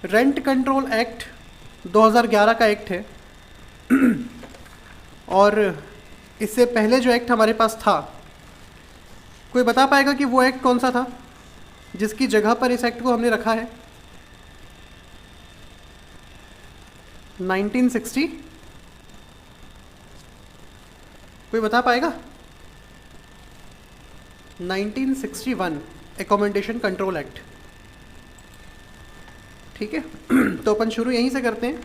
Rent control act 2011 का act है और इससे पहले जो एक्ट हमारे पास था, कोई बता पाएगा कि वो एक्ट कौन सा था जिसकी जगह पर इस एक्ट को हमने रखा है? 1960? कोई बता पाएगा? 1961 एकोमोडेशन कंट्रोल एक्ट। ठीक है तो अपन शुरू यहीं से करते हैं।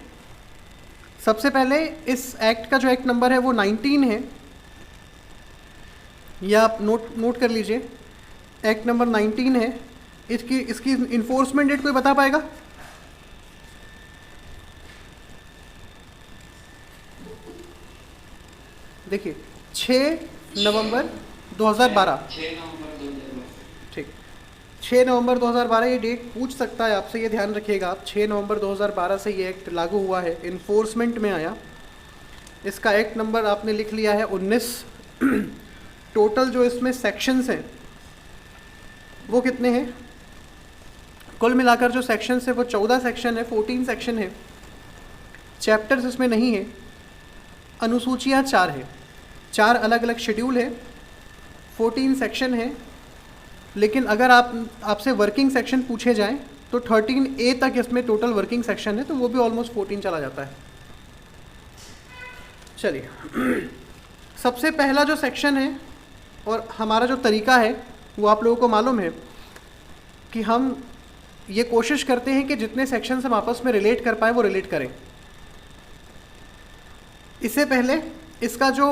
सबसे पहले इस एक्ट का जो एक्ट नंबर है वो 19 है, या आप नोट कर लीजिए, एक्ट नंबर 19 है। इसकी इन्फोर्समेंट डेट कोई बता पाएगा? देखिए 6 नवंबर 2012। ठीक, 6 नवंबर 2012 ये डेट पूछ सकता है आपसे, ये ध्यान रखिएगा आप। 6 नवंबर 2012 से ये एक्ट लागू हुआ है, इन्फोर्समेंट में आया। इसका एक्ट नंबर आपने लिख लिया है 19। टोटल जो इसमें सेक्शंस हैं वो कितने हैं? कुल मिलाकर जो सेक्शंस है वो 14 सेक्शन है, 14 सेक्शन है। चैप्टर्स इसमें नहीं है। अनुसूचियाँ 4 है, 4 अलग अलग शेड्यूल है, 14 सेक्शन है। लेकिन अगर आपसे वर्किंग सेक्शन पूछे जाएं तो 13A तक इसमें टोटल वर्किंग सेक्शन है, तो वो भी ऑलमोस्ट 14 चला जाता है। चलिए सबसे पहला जो सेक्शन है और हमारा जो तरीका है वो आप लोगों को मालूम है कि हम ये कोशिश करते हैं कि जितने सेक्शन हम आपस में रिलेट कर पाए वो रिलेट करें। इससे पहले इसका जो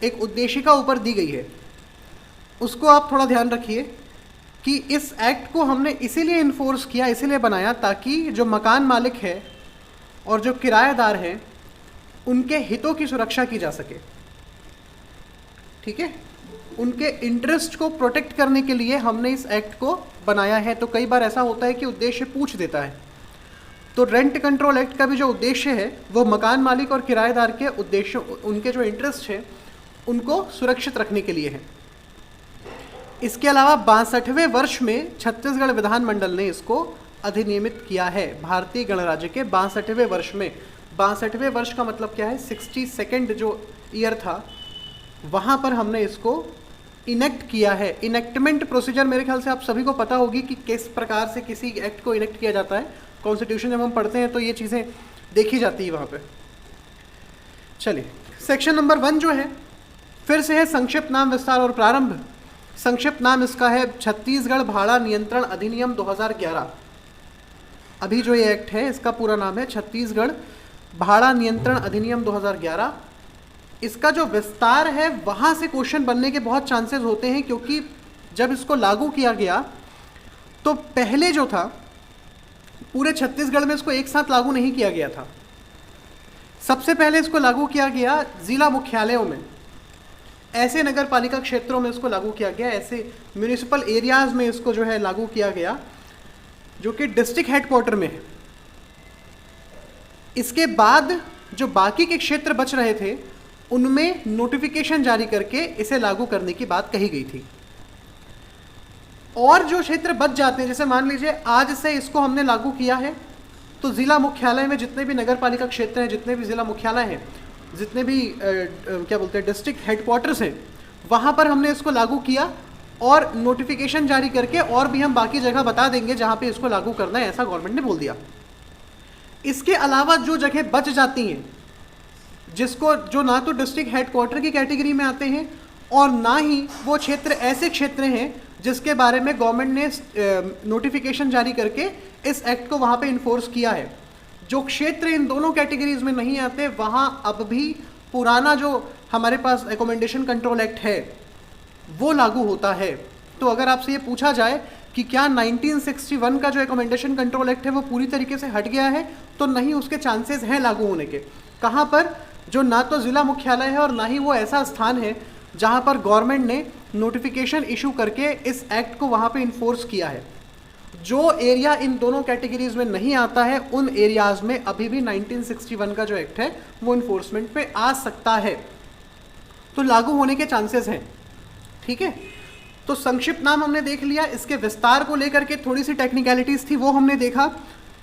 एक उद्देशिका ऊपर दी गई है उसको आप थोड़ा ध्यान रखिए कि इस एक्ट को हमने इसीलिए इन्फोर्स किया, इसीलिए बनाया ताकि जो मकान मालिक है और जो किराएदार हैं उनके हितों की सुरक्षा की जा सके। ठीक है, उनके इंटरेस्ट को प्रोटेक्ट करने के लिए हमने इस एक्ट को बनाया है। तो कई बार ऐसा होता है कि उद्देश्य पूछ देता है, तो रेंट कंट्रोल एक्ट का भी जो उद्देश्य है वो मकान मालिक और किराएदार के उद्देश्यों, उनके जो इंटरेस्ट है उनको सुरक्षित रखने के लिए है। इसके अलावा 62वें वर्ष में छत्तीसगढ़ विधानमंडल ने इसको अधिनियमित किया है। भारतीय गणराज्य के 62वें वर्ष में, 62वें वर्ष का मतलब क्या है, 62nd जो ईयर था वहाँ पर हमने इसको इनेक्ट किया है। इनेक्टमेंट प्रोसीजर मेरे ख्याल से आप सभी को पता होगी कि किस प्रकार से किसी एक्ट को इनेक्ट किया जाता है। कॉन्स्टिट्यूशन जब हम पढ़ते हैं तो ये चीज़ें देखी जाती है वहाँ पे। चलिए सेक्शन नंबर 1 जो है फिर से है संक्षिप्त नाम, विस्तार और प्रारंभ। संक्षिप्त नाम इसका है छत्तीसगढ़ भाड़ा नियंत्रण अधिनियम 2011। अभी जो ये एक्ट है इसका पूरा नाम है छत्तीसगढ़ भाड़ा नियंत्रण अधिनियम 2011। इसका जो विस्तार है वहाँ से क्वेश्चन बनने के बहुत चांसेस होते हैं, क्योंकि जब इसको लागू किया गया तो पहले जो था पूरे छत्तीसगढ़ में इसको एक साथ लागू नहीं किया गया था। सबसे पहले इसको लागू किया गया जिला मुख्यालयों में, ऐसे नगर पालिका क्षेत्रों में इसको लागू किया गया, ऐसे म्यूनिसिपल एरियाज में इसको जो है लागू किया गया जो कि डिस्ट्रिक्ट हेडक्वार्टर में है। इसके बाद जो बाकी के क्षेत्र बच रहे थे उनमें नोटिफिकेशन जारी करके इसे लागू करने की बात कही गई थी। और जो क्षेत्र बच जाते हैं, जैसे मान लीजिए आज से इसको हमने लागू किया है, तो जिला मुख्यालय में जितने भी नगर पालिका क्षेत्र हैं, जितने भी जिला मुख्यालय हैं, जितने भी क्या बोलते हैं डिस्ट्रिक्ट हेडक्वार्टर्स हैं, वहाँ पर हमने इसको लागू किया और नोटिफिकेशन जारी करके और भी हम बाकी जगह बता देंगे जहाँ पे इसको लागू करना है, ऐसा गवर्नमेंट ने बोल दिया। इसके अलावा जो जगह बच जाती हैं, जिसको जो ना तो डिस्ट्रिक्ट हेडक्वार्टर की कैटेगरी में आते हैं और ना ही वो क्षेत्र ऐसे क्षेत्र हैं जिसके बारे में गवर्नमेंट ने नोटिफिकेशन जारी करके इस एक्ट को वहाँ पे इन्फोर्स किया है, जो क्षेत्र इन दोनों कैटेगरीज में नहीं आते वहाँ अब भी पुराना जो हमारे पास एकोमोडेशन कंट्रोल एक्ट है वो लागू होता है। तो अगर आपसे ये पूछा जाए कि क्या 1961 का जो एकोमोडेशन कंट्रोल एक्ट है वो पूरी तरीके से हट गया है, तो नहीं, उसके चांसेस हैं लागू होने के। कहाँ पर? जो ना तो ज़िला मुख्यालय है और ना ही वो ऐसा स्थान है जहाँ पर गवर्नमेंट ने नोटिफिकेशन इशू करके इस एक्ट को वहाँ पे इन्फोर्स किया है। जो एरिया इन दोनों कैटेगरीज में नहीं आता है उन एरियाज में अभी भी 1961 का जो एक्ट है वो इन्फोर्समेंट पे आ सकता है, तो लागू होने के चांसेस हैं। ठीक है, तो संक्षिप्त नाम हमने देख लिया। इसके विस्तार को लेकर के थोड़ी सी टेक्निकलिटीज़ थी वो हमने देखा।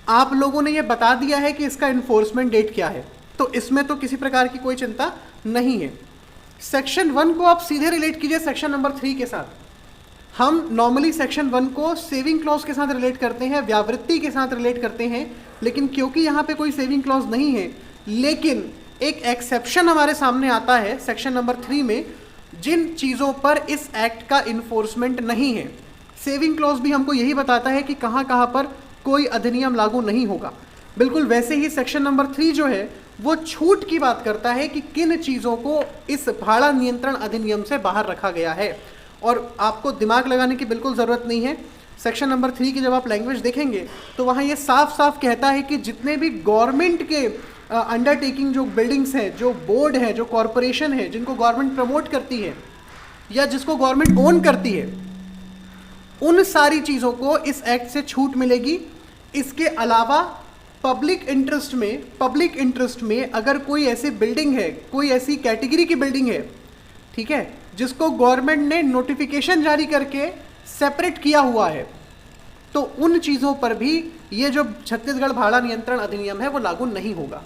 आप लोगों ने ये बता दिया है कि इसका इन्फोर्समेंट डेट क्या है, तो इसमें तो किसी प्रकार की कोई चिंता नहीं है। सेक्शन 1 को आप सीधे रिलेट कीजिए सेक्शन नंबर 3 के साथ। हम नॉर्मली सेक्शन 1 को सेविंग क्लॉज के साथ रिलेट करते हैं, व्यावृत्ति के साथ रिलेट करते हैं, लेकिन क्योंकि यहाँ पे कोई सेविंग क्लॉज नहीं है, लेकिन एक एक्सेप्शन हमारे सामने आता है सेक्शन नंबर 3 में, जिन चीज़ों पर इस एक्ट का इन्फोर्समेंट नहीं है। सेविंग क्लॉज भी हमको यही बताता है कि कहाँ कहाँ पर कोई अधिनियम लागू नहीं होगा। बिल्कुल वैसे ही सेक्शन नंबर 3 जो है वो छूट की बात करता है कि किन चीज़ों को इस भाड़ा नियंत्रण अधिनियम से बाहर रखा गया है, और आपको दिमाग लगाने की बिल्कुल ज़रूरत नहीं है। सेक्शन नंबर 3 की जब आप लैंग्वेज देखेंगे तो वहाँ ये साफ साफ कहता है कि जितने भी गवर्नमेंट के अंडरटेकिंग जो बिल्डिंग्स हैं, जो बोर्ड है, जो कॉरपोरेशन है, जिनको गवर्नमेंट प्रमोट करती है या जिसको गवर्नमेंट ओन करती है, उन सारी चीज़ों को इस एक्ट से छूट मिलेगी। इसके अलावा पब्लिक इंटरेस्ट में अगर कोई ऐसी बिल्डिंग है, कोई ऐसी कैटेगरी की बिल्डिंग है, ठीक है, जिसको गवर्नमेंट ने नोटिफिकेशन जारी करके सेपरेट किया हुआ है, तो उन चीज़ों पर भी ये जो छत्तीसगढ़ भाड़ा नियंत्रण अधिनियम है वो लागू नहीं होगा।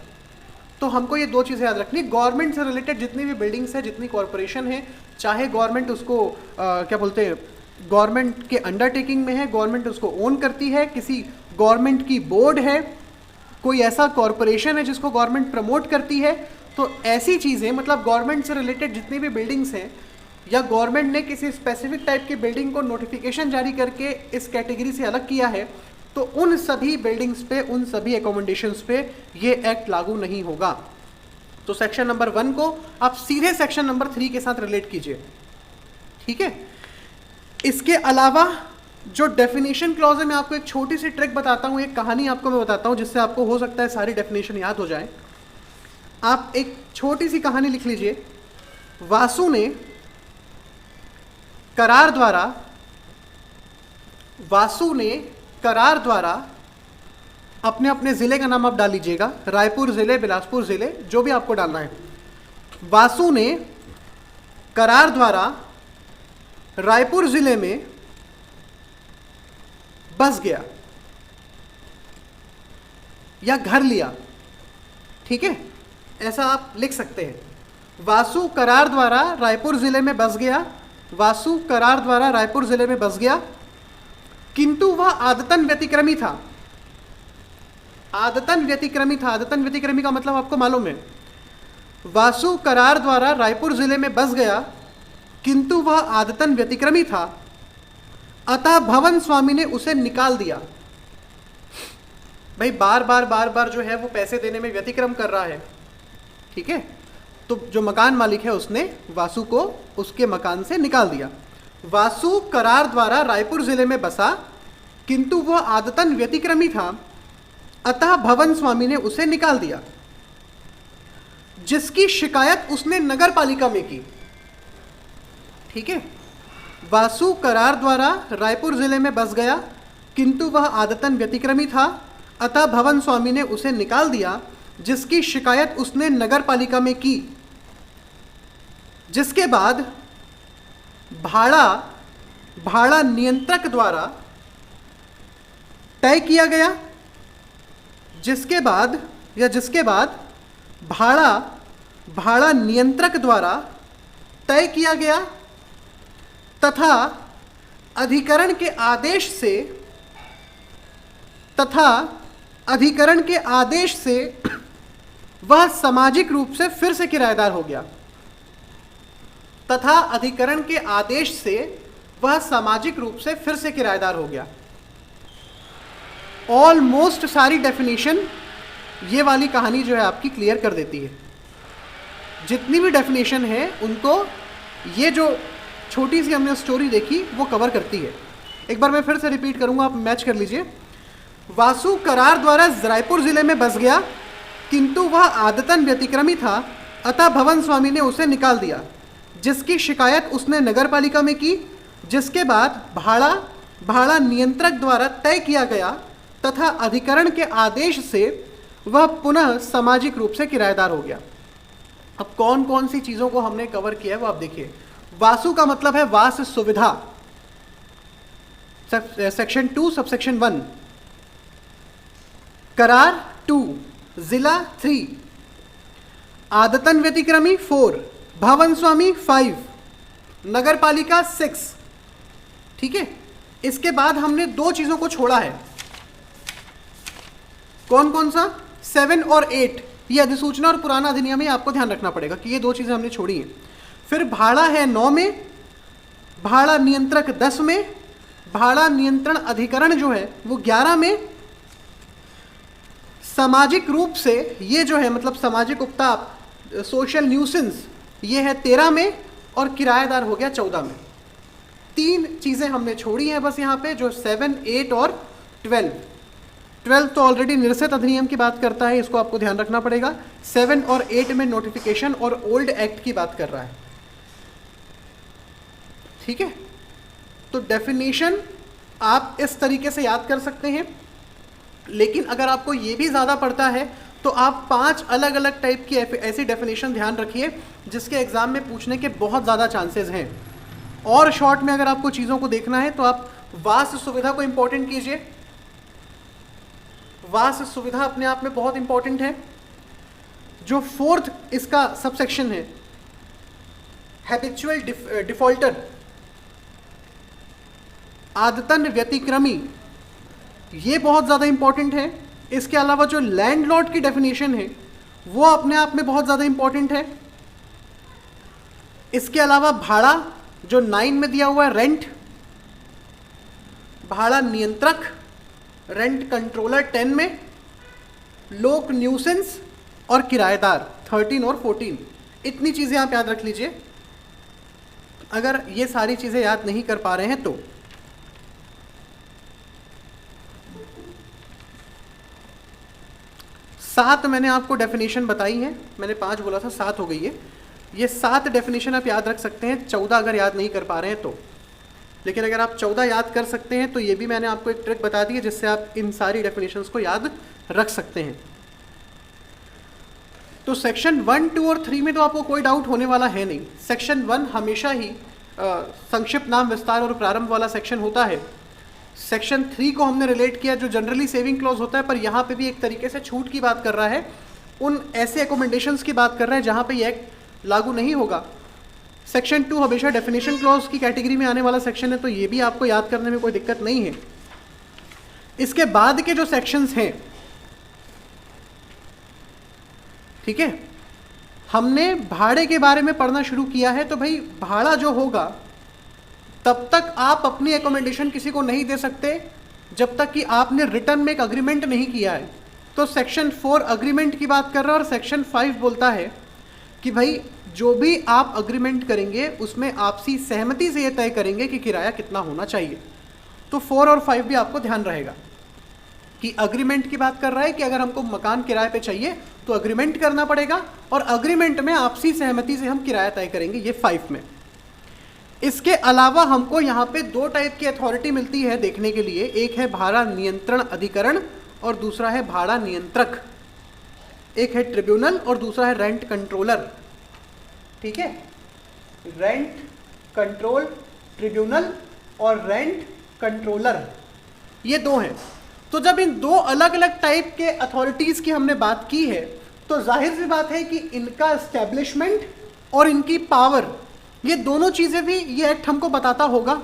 तो हमको ये दो चीज़ें याद रखनी, गवर्नमेंट से रिलेटेड जितनी भी बिल्डिंग्स है, जितनी कॉरपोरेशन है, चाहे गवर्नमेंट उसको क्या बोलते हैं, गवर्नमेंट के अंडरटेकिंग में है, गवर्नमेंट उसको ओन करती है, किसी गवर्नमेंट की बोर्ड है, कोई ऐसा कॉरपोरेशन है जिसको गवर्नमेंट प्रमोट करती है, तो ऐसी चीज़ें, मतलब गवर्नमेंट से रिलेटेड जितनी भी बिल्डिंग्स हैं, या गवर्नमेंट ने किसी स्पेसिफिक टाइप की बिल्डिंग को नोटिफिकेशन जारी करके इस कैटेगरी से अलग किया है, तो उन सभी बिल्डिंग्स पे, उन सभी एकोमोडेशंस पे ये एक्ट लागू नहीं होगा। तो सेक्शन नंबर 1 को आप सीधे सेक्शन नंबर 3 के साथ रिलेट कीजिए, ठीक है। इसके अलावा जो डेफिनेशन क्लॉज है, मैं आपको एक छोटी सी ट्रिक बताता हूँ, एक कहानी आपको मैं बताता हूँ जिससे आपको हो सकता है सारी डेफिनेशन याद हो जाए। आप एक छोटी सी कहानी लिख लीजिए। वासु ने करार द्वारा अपने अपने ज़िले का नाम आप डाल लीजिएगा, रायपुर ज़िले, बिलासपुर ज़िले, जो भी आपको डालना है। वासु ने करार द्वारा रायपुर ज़िले में बस गया या घर लिया, ठीक है, ऐसा आप लिख सकते हैं। वासु करार द्वारा रायपुर ज़िले में बस गया, वासु करार द्वारा रायपुर ज़िले में बस गया, किंतु वह आदतन व्यतिक्रमी था। आदतन व्यतिक्रमी का मतलब आपको मालूम है। वासु करार द्वारा रायपुर ज़िले में बस गया, किंतु वह आदतन व्यतिक्रमी था, अतः भवन स्वामी ने उसे निकाल दिया। भाई बार बार जो है वो पैसे देने में व्यतिक्रम कर रहा है, ठीक है, तो जो मकान मालिक है उसने वासु को उसके मकान से निकाल दिया। वासु करार द्वारा रायपुर जिले में बसा, किंतु वह आदतन व्यतिक्रमी था, अतः भवन स्वामी ने उसे निकाल दिया, जिसकी शिकायत उसने नगर पालिका में की, ठीक है। वासु करार द्वारा रायपुर जिले में बस गया, किंतु वह आदतन व्यतिक्रमी था, अतः भवन स्वामी ने उसे निकाल दिया, जिसकी शिकायत उसने नगर पालिका में की, जिसके बाद भाड़ा नियंत्रक द्वारा तय किया गया, जिसके बाद भाड़ा नियंत्रक द्वारा तय किया गया तथा अधिकरण के आदेश से वह सामाजिक रूप से फिर से किराएदार हो गया। तथा अधिकरण के आदेश से वह सामाजिक रूप से फिर से किराएदार हो गया। ऑलमोस्ट सारी डेफिनेशन ये वाली कहानी जो है आपकी क्लियर कर देती है। जितनी भी डेफिनेशन है उनको ये जो छोटी सी हमने स्टोरी देखी वो कवर करती है। एक बार मैं फिर से रिपीट करूंगा, आप मैच कर लीजिए। वासु करार द्वारा रायपुर जिले में बस गया, किंतु वह आदतन व्यतिक्रमी था, अतः भवन स्वामी ने उसे निकाल दिया, जिसकी शिकायत उसने नगर पालिका में की, जिसके बाद भाड़ा नियंत्रक द्वारा तय किया गया तथा अधिकरण के आदेश से वह पुनः सामाजिक रूप से किराएदार हो गया। अब कौन कौन सी चीज़ों को हमने कवर किया है वो आप देखिए। वासु का मतलब है वास सुविधा, सेक्शन 2 सबसेक्शन 1। करार 2, जिला 3, आदतन व्यतिक्रमी 4, भवन स्वामी 5, नगर पालिका 6। ठीक है, इसके बाद हमने 2 चीजों को छोड़ा है। कौन कौन सा? 7 और 8, ये अधिसूचना और पुराना अधिनियम है, आपको ध्यान रखना पड़ेगा कि ये 2 चीजें हमने छोड़ी हैं। फिर भाड़ा है 9 में, भाड़ा नियंत्रक 10 में, भाड़ा नियंत्रण अधिकरण जो है वो 11 में, सामाजिक रूप से ये जो है मतलब सामाजिक उपताप, सोशल न्यूसेंस, ये है 13 में, और किराएदार हो गया 14 में। 3 चीजें हमने छोड़ी हैं बस यहाँ पे, जो 7, 8 और 12। 12 तो ऑलरेडी निरसित अधिनियम की बात करता है, इसको आपको ध्यान रखना पड़ेगा। 7 और 8 में नोटिफिकेशन और ओल्ड एक्ट की बात कर रहा है। ठीक है, तो डेफिनेशन आप इस तरीके से याद कर सकते हैं, लेकिन अगर आपको ये भी ज़्यादा पड़ता है तो आप 5 अलग अलग टाइप की ऐसी डेफिनेशन ध्यान रखिए जिसके एग्जाम में पूछने के बहुत ज़्यादा चांसेस हैं। और शॉर्ट में अगर आपको चीज़ों को देखना है तो आप वास सुविधा को इंपॉर्टेंट कीजिए। वास सुविधा अपने आप में बहुत इंपॉर्टेंट है। जो 4th इसका सबसेक्शन है, हैबिचुअल डिफॉल्टर, आदतन व्यतिक्रमी, ये बहुत ज़्यादा इंपॉर्टेंट है। इसके अलावा जो लैंडलॉर्ड की डेफिनेशन है वो अपने आप में बहुत ज़्यादा इंपॉर्टेंट है। इसके अलावा भाड़ा जो 9 में दिया हुआ है, रेंट, भाड़ा नियंत्रक, रेंट कंट्रोलर 10 में, लोक न्यूसेंस और किराएदार 13 और 14। इतनी चीज़ें आप याद रख लीजिए अगर ये सारी चीज़ें याद नहीं कर पा रहे हैं तो। 7 मैंने आपको डेफिनेशन बताई है, मैंने 5 बोला था, 7 हो गई है। ये 7 डेफिनेशन आप याद रख सकते हैं, 14 अगर याद नहीं कर पा रहे हैं तो। लेकिन अगर आप 14 याद कर सकते हैं तो ये भी मैंने आपको एक ट्रिक बता दी है जिससे आप इन सारी डेफिनेशंस को याद रख सकते हैं। तो सेक्शन 1, 2 और 3 में तो आपको कोई डाउट होने वाला है नहीं। सेक्शन 1 हमेशा ही संक्षिप्त नाम विस्तार और प्रारंभ वाला सेक्शन होता है। सेक्शन 3 को हमने रिलेट किया जो जनरली सेविंग क्लॉज होता है, पर यहाँ पे भी एक तरीके से छूट की बात कर रहा है, उन ऐसे एकोमेंडेशंस की बात कर रहा है जहाँ पे ये एक्ट लागू नहीं होगा। सेक्शन 2 हमेशा डेफिनेशन क्लॉज की कैटेगरी में आने वाला सेक्शन है, तो ये भी आपको याद करने में कोई दिक्कत नहीं है। इसके बाद के जो सेक्शंस हैं, ठीक है, हमने भाड़े के बारे में पढ़ना शुरू किया है। तो भाई भाड़ा जो होगा तब तक आप अपनी एकोमेंडेशन किसी को नहीं दे सकते जब तक कि आपने रिटर्न में एक अग्रीमेंट नहीं किया है। तो सेक्शन 4 अग्रीमेंट की बात कर रहा है और सेक्शन 5 बोलता है कि भाई जो भी आप अग्रीमेंट करेंगे उसमें आपसी सहमति से ये तय करेंगे कि किराया कितना होना चाहिए। तो 4 और 5 भी आपको ध्यान रहेगा कि अग्रीमेंट की बात कर रहा है कि अगर हमको मकान किराए पे चाहिए तो अग्रीमेंट करना पड़ेगा, और अग्रीमेंट में आपसी सहमति से हम किराया तय करेंगे, ये 5 में। इसके अलावा हमको यहाँ पे 2 टाइप की अथॉरिटी मिलती है देखने के लिए, एक है भाड़ा नियंत्रण अधिकरण और दूसरा है भाड़ा नियंत्रक। एक है ट्रिब्यूनल और दूसरा है रेंट कंट्रोलर। ठीक है, रेंट कंट्रोल ट्रिब्यूनल और रेंट कंट्रोलर, ये 2 हैं। तो जब इन 2 अलग अलग टाइप के अथॉरिटीज़ की हमने बात की है तो जाहिर सी बात है कि इनका एस्टेब्लिशमेंट और इनकी पावर, ये दोनों चीज़ें भी ये एक्ट हमको बताता होगा।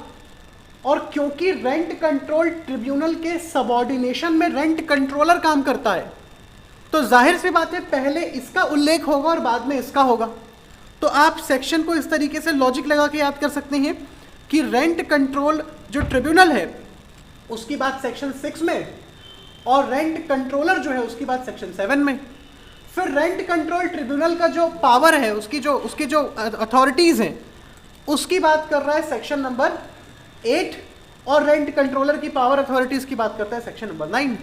और क्योंकि रेंट कंट्रोल ट्रिब्यूनल के सबऑर्डिनेशन में रेंट कंट्रोलर काम करता है, तो जाहिर सी बात है पहले इसका उल्लेख होगा और बाद में इसका होगा। तो आप सेक्शन को इस तरीके से लॉजिक लगा के याद कर सकते हैं कि रेंट कंट्रोल जो ट्रिब्यूनल है उसकी बात सेक्शन 6 में, और रेंट कंट्रोलर जो है उसकी बात सेक्शन 7 में। फिर रेंट कंट्रोल ट्रिब्यूनल का जो पावर है, उसकी जो अथॉरिटीज़ हैं, उसकी बात कर रहा है सेक्शन नंबर 8, और रेंट कंट्रोलर की पावर अथॉरिटीज़ की बात करता है सेक्शन नंबर 9।